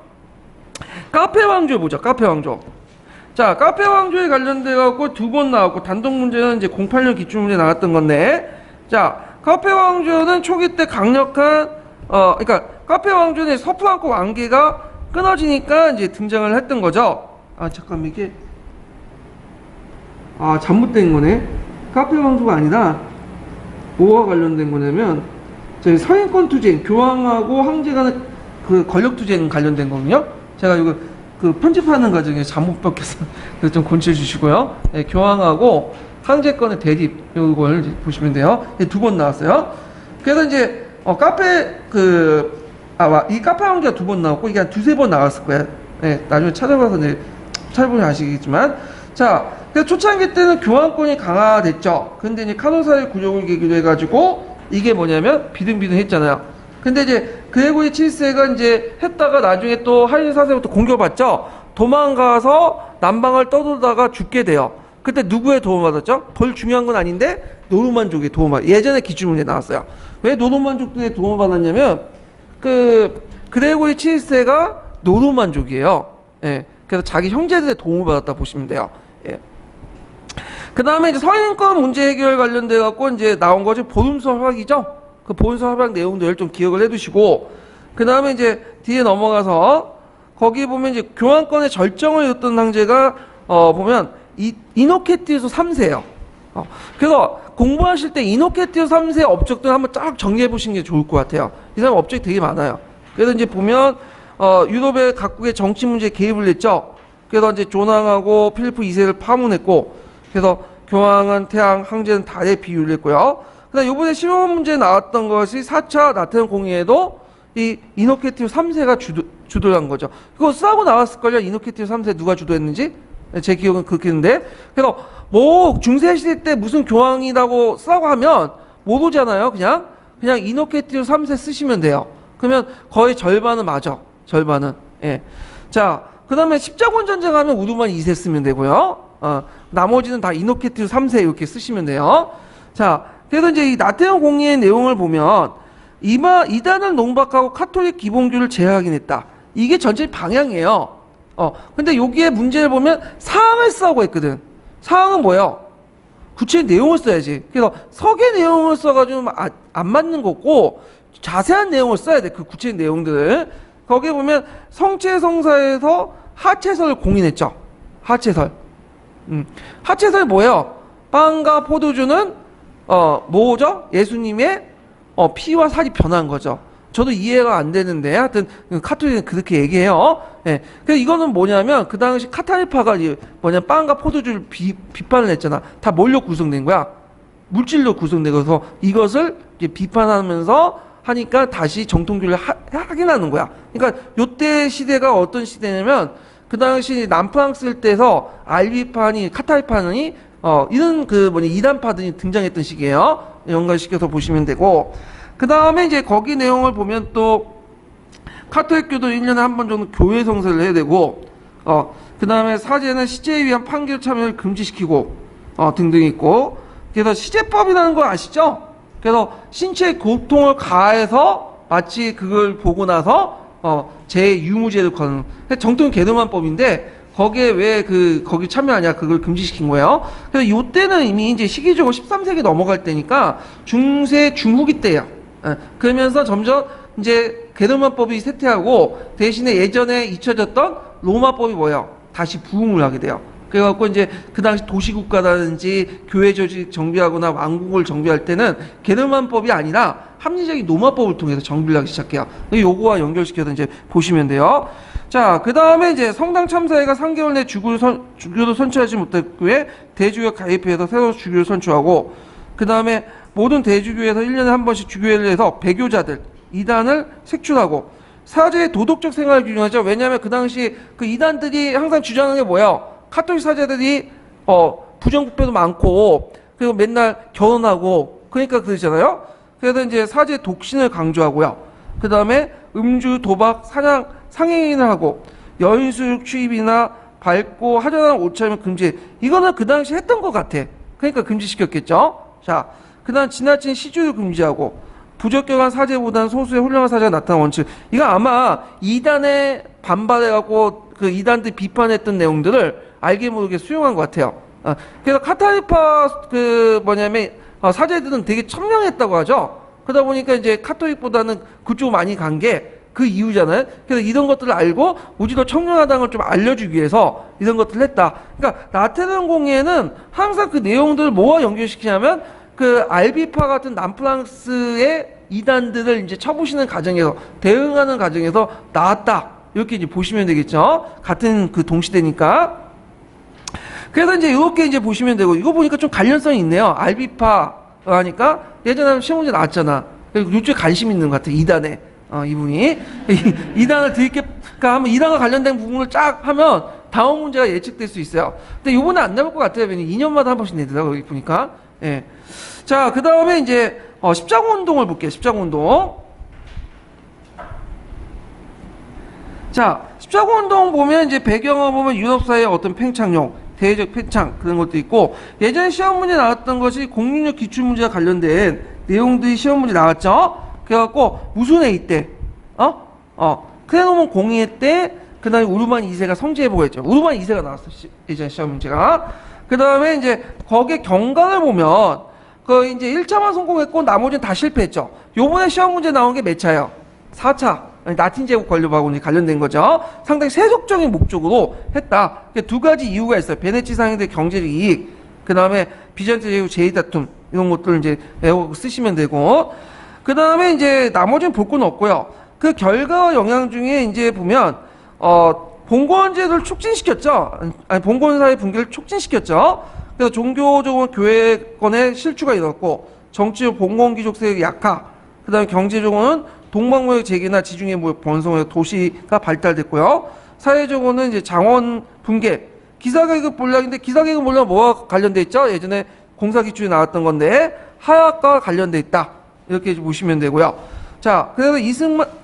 카페 왕조 보죠. 카페 왕조. 자, 카페 왕조에 관련돼 갖고 두 번 나왔고 단독 문제는 이제 08년 기출 문제 나왔던 건데, 자, 카페 왕조는 초기 때 강력한 그러니까 카페 왕조는 서프왕국 왕계가 끊어지니까 이제 등장을 했던 거죠. 잠깐만 이게 잘못된 거네. 카페 왕조가 아니라 뭐와 관련된 거냐면 저희 서인권 투쟁, 교황하고 황제 간의 그 권력 투쟁 관련된 거거든요. 제가 이거 그 편집하는 과정에 잘못 바뀌어서 그래서 좀 고쳐 주시고요. 네, 교황하고 황제권의 대립 이걸 보시면 돼요. 두 번 나왔어요. 그래서 이제 카페 이 카페 왕기가 두 번 나왔고 이게 한 두세 번 나왔을 거야. 네, 나중에 찾아봐서 이제 찾아보면 아시겠지만, 자, 그래서 초창기 때는 교황권이 강화됐죠. 근데 이제 카노사의 굴욕을 계기로 해가지고 이게 뭐냐면 비등비등했잖아요. 근데 이제 그레고리 7세가 이제 했다가 나중에 또 하일리 4세부터 공격받죠. 도망가서 남방을 떠돌다가 죽게 돼요. 그때 누구의 도움을 받았죠? 별 중요한 건 아닌데 노르만족의 도움을 받았어요. 예전에 기출문제 나왔어요. 왜 노르만족들의 도움을 받았냐면 그레고리 7세가 노르만족이에요. 예. 그래서 자기 형제들의 도움을 받았다 보시면 돼요. 예. 그 다음에 이제 서인권 문제 해결 관련돼 갖고 이제 나온 것이 보름서 협약이죠. 그 보름서 협약 내용들 좀 기억을 해두시고, 그 다음에 이제 뒤에 넘어가서 거기 보면 이제 교황권의 절정을 이뤘던 황제가 보면 이노케티우스 3세예요. 그래서 공부하실 때 이노케티우스 3세 업적들 한번 쫙 정리해 보시는 게 좋을 것 같아요. 이 사람 업적이 되게 많아요. 그래서 이제 보면 유럽의 각국의 정치 문제에 개입을 했죠. 그래서 이제 존왕하고 필리프 2세를 파문했고, 그래서 교황은 태양, 황제는 달에 비유를 했고요. 그다음 이번에 시험 문제에 나왔던 것이 4차 나트륨 공의에도 이 이노케티우스 3세가 주도를 한 거죠. 그거 쓰고 나왔을걸요. 이노케티우스 3세 누가 주도했는지? 제 기억은 그렇겠는데. 그래서 뭐 중세시대 때 무슨 교황이라고 쓰라고 하면 모르잖아요. 그냥 이노케티우스 3세 쓰시면 돼요. 그러면 거의 절반은 맞아. 절반은. 예. 자, 그 다음에 십자군 전쟁 하면 우르만 2세 쓰면 되고요. 나머지는 다 이노케티우스 3세 이렇게 쓰시면 돼요. 자, 그래서 이제 이 나테온 공의의 내용을 보면 이단을 농박하고 카톨릭 기본교를 제하긴 했다. 이게 전체 방향이에요. 근데 여기에 문제를 보면 사항을 쓰라고 했거든. 사항은 뭐예요? 구체적인 내용을 써야지. 그래서 석의 내용을 써가지고 안 맞는 거고 자세한 내용을 써야 돼. 그 구체적인 내용들을. 거기에 보면 성체성사에서 하체설을 공인했죠. 하체설. 하체설이 뭐예요? 빵과 포도주는 뭐죠? 예수님의 피와 살이 변한 거죠. 저도 이해가 안 되는데 하여튼 카톨릭은 그렇게 얘기해요. 예. 그래서 이거는 뭐냐면 그 당시 카타리파가 뭐냐면 빵과 포도주를 비판을 했잖아. 다 뭘로 구성된 거야? 물질로 구성된 거서 이것을 이제 비판하면서 하니까 다시 정통교를 하긴 하는 거야. 그러니까 요때 시대가 어떤 시대냐면 그 당시 남프랑스 때에서 알비파니 카타리파니 이런 이단파들이 등장했던 시기예요. 연관시켜서 보시면 되고, 그 다음에 이제 거기 내용을 보면 또 카톨릭교도 1년에 한 번 정도 교회 성사를 해야 되고, 그 다음에 사제는 시제에 위한 판결 참여를 금지시키고 등등 있고, 그래서 시제법이라는 거 아시죠? 그래서 신체의 고통을 가해서 마치 그걸 보고 나서 제 유무죄를 거는 정통 게르만법인데 거기에 왜 거기 참여하냐 그걸 금지시킨 거예요. 그래서 요때는 이미 이제 시기적으로 13세기 넘어갈 때니까 중세 중후기 때예요. 그러면서 점점 이제 게르만법이 쇠퇴하고 대신에 예전에 잊혀졌던 로마법이 뭐예요? 다시 부흥을 하게 돼요. 그래갖고 이제 그 당시 도시국가라든지 교회 조직 정비하거나 왕국을 정비할 때는 게르만법이 아니라 합리적인 로마법을 통해서 정비를 하기 시작해요. 요거와 연결시켜서 이제 보시면 돼요. 자, 그 다음에 이제 성당 참사회가 3개월 내 주교도 선출하지 못했고에 대주교 가입해서 새로 주교를 선출하고, 그 다음에 모든 대주교에서 1년에 한 번씩 주교회를 해서 배교자들 이단을 색출하고, 사제의 도덕적 생활을 규정하죠. 왜냐하면 그 당시 그 이단들이 항상 주장하는 게 뭐예요? 카톨릭 사제들이 부정부패도 많고 그리고 맨날 결혼하고 그러니까 그러잖아요. 그래서 이제 사제 독신을 강조하고요. 그 다음에 음주, 도박, 사냥, 상행인을 하고 여인수육 취입이나 밝고 하전한 옷차림을 금지. 이거는 그 당시 했던 것 같아. 그러니까 금지시켰겠죠. 자, 그 다음 지나친 시주를 금지하고 부적격한 사제보다는 소수의 훌륭한 사제가 나타난 원칙. 이거 아마 이단에 반발해갖고 그 이단들 비판했던 내용들을 알게 모르게 수용한 것 같아요. 그래서 카톨릭파 사제들은 되게 청량했다고 하죠. 그러다 보니까 이제 카톨릭보다는 그쪽 많이 간 게 그 이유잖아요. 그래서 이런 것들을 알고 우리도 청량하다는 걸 좀 알려주기 위해서 이런 것들을 했다. 그러니까 라테란 공예는 항상 그 내용들을 뭐와 연결시키냐면 그 알비파 같은 남프랑스의 이단들을 이제 쳐부시는 과정에서 대응하는 과정에서 나왔다. 이렇게 이제 보시면 되겠죠. 같은 그 동시대니까. 그래서 이제 이렇게 이제 보시면 되고 이거 보니까 좀 관련성이 있네요. 알비파 하니까 예전에 시험 문제 나왔잖아. 요즘에 관심 있는 것 같아. 이단에. 이분이 이단을 그러니까 한번 이단과 관련된 부분을 쫙 하면 다음 문제가 예측될 수 있어요. 근데 요번에 안 나올 것 같아요. 2년마다 한 번씩 내더라고요. 여기 보니까. 예. 자, 그 다음에 이제 십자가 운동을 볼게요. 십자가 운동. 자, 십자가 운동 보면 이제 배경을 보면 유럽 사회의 어떤 팽창용, 대외적 팽창 그런 것도 있고 예전에 시험 문제 나왔던 것이 공률력 기출 문제와 관련된 내용들이 시험 문제 나왔죠. 그래갖고 무슨 해 때, 크레노몬 공의회 때, 그 다음에 우르만 2세가 성지해보고 했죠. 우르만 2세가 나왔어, 예전 시험 문제가. 그 다음에 이제 거기에 경강을 보면, 이제 1차만 성공했고, 나머지는 다 실패했죠. 요번에 시험 문제 나온 게 몇 차예요? 4차. 라틴 제국 관료하고 관련된 거죠. 상당히 세속적인 목적으로 했다. 두 가지 이유가 있어요. 베네치 상인들의 경제적 이익, 그 다음에 비잔트 제국 제의 다툼, 이런 것들을 이제 외우고 쓰시면 되고, 그 다음에 이제 나머지는 볼 건 없고요. 그 결과와 영향 중에 이제 보면 봉건제도를 촉진시켰죠. 아니 봉건사회 붕괴를 촉진시켰죠. 그래서 종교적으로 교회권의 실추가 일어났고 정치적 봉건귀족 세력의 약화. 그 다음에 경제적으로는 동방무역 재개나 지중해 번성의 도시가 발달됐고요. 사회적으로는 이제 장원 붕괴, 기사계급 몰락인데 기사계급 몰락 뭐와 관련돼 있죠? 예전에 공사기출에 나왔던 건데 하약과 관련돼 있다. 이렇게 보시면 되고요. 자, 그래서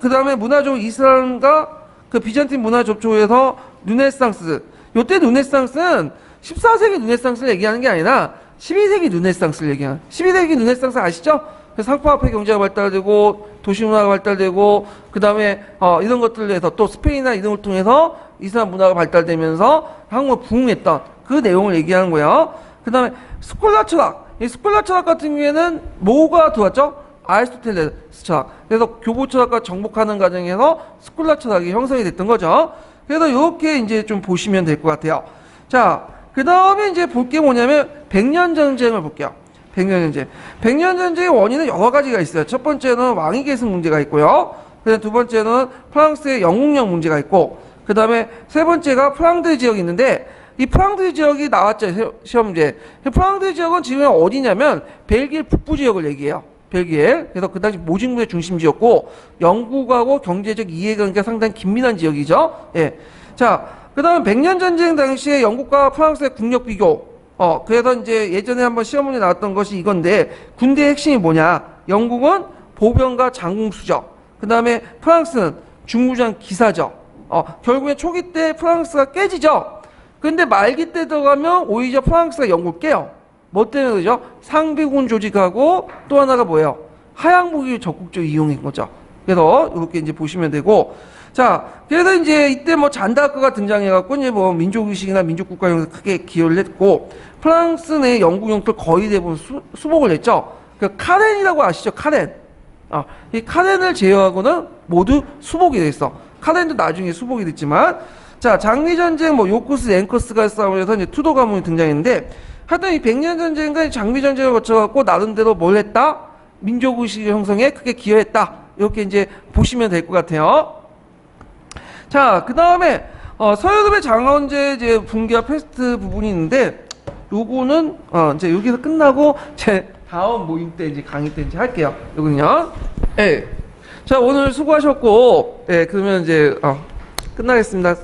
그 다음에 문화적으로 이슬람과 그 비잔틴 문화 접촉에서 르네상스. 요때 르네상스는 14세기 르네상스를 얘기하는 게 아니라 12세기 르네상스를 얘기하는. 12세기 르네상스 아시죠? 상파화폐 경제가 발달되고 도시문화가 발달되고 그 다음에 이런 것들을 해서 또 스페인이나 이런 걸 통해서 이슬람 문화가 발달되면서 한국을 부흥했던 그 내용을 얘기하는 거예요. 그 다음에 스콜라 철학. 이 스콜라 철학 같은 경우에는 뭐가 들어왔죠? 아리스토텔레스 철학. 그래서 교보 철학과 정복하는 과정에서 스콜라 철학이 형성이 됐던 거죠. 그래서 이렇게 이제 좀 보시면 될 것 같아요. 자, 그 다음에 이제 볼 게 뭐냐면 백년 전쟁을 볼게요. 백년 전쟁. 백년 전쟁의 원인은 여러 가지가 있어요. 첫 번째는 왕위 계승 문제가 있고요. 그다음 두 번째는 프랑스의 영국령 문제가 있고, 그 다음에 세 번째가 프랑드 지역이 있는데, 이 프랑드 지역이 나왔죠. 시험 문제. 프랑드 지역은 지금 어디냐면 벨기에 북부 지역을 얘기해요. 벨기에. 그래서 그 당시 모직문의 중심지였고 영국하고 경제적 이해관계가 상당히 긴밀한 지역이죠. 예. 자, 그 다음에 백년전쟁 당시에 영국과 프랑스의 국력 비교. 그래서 이제 예전에 한번 시험 문제 나왔던 것이 이건데 군대의 핵심이 뭐냐. 영국은 보병과 장군 수적. 그 다음에 프랑스는 중무장 기사적. 결국에 초기 때 프랑스가 깨지죠. 근데 말기 때 들어가면 오히려 프랑스가 영국을 깨요. 뭐 때문에 그러죠? 상비군 조직하고 또 하나가 뭐예요? 하향무기를 적극적으로 이용한 거죠. 그래서 이렇게 이제 보시면 되고, 자, 그래서 이제 이때 뭐 잔다크가 등장해갖고 이제 뭐 민족의식이나 민족국가용에서 크게 기여를 했고, 프랑스 내 영국 영토를 거의 대부분 수복을 했죠. 그 카렌이라고 아시죠? 카렌. 이 카렌을 제외하고는 모두 수복이 됐어. 카렌도 나중에 수복이 됐지만, 자, 장미전쟁, 뭐 요코스, 앵커스가 싸움에서 이제 투도 가문이 등장했는데, 하여튼 이 백년전쟁과 장미전쟁을 거쳐갖고 나름대로 뭘 했다? 민족의식 형성에 크게 기여했다. 이렇게 이제 보시면 될 것 같아요. 자, 그 다음에 서유럽의 장원제 이제 붕괴와 패스트 부분이 있는데, 요거는 이제 여기서 끝나고 제 다음 모임 때 이제 강의 때 이제 할게요. 요거는요. 예. 자, 오늘 수고하셨고, 예, 그러면 이제 끝나겠습니다.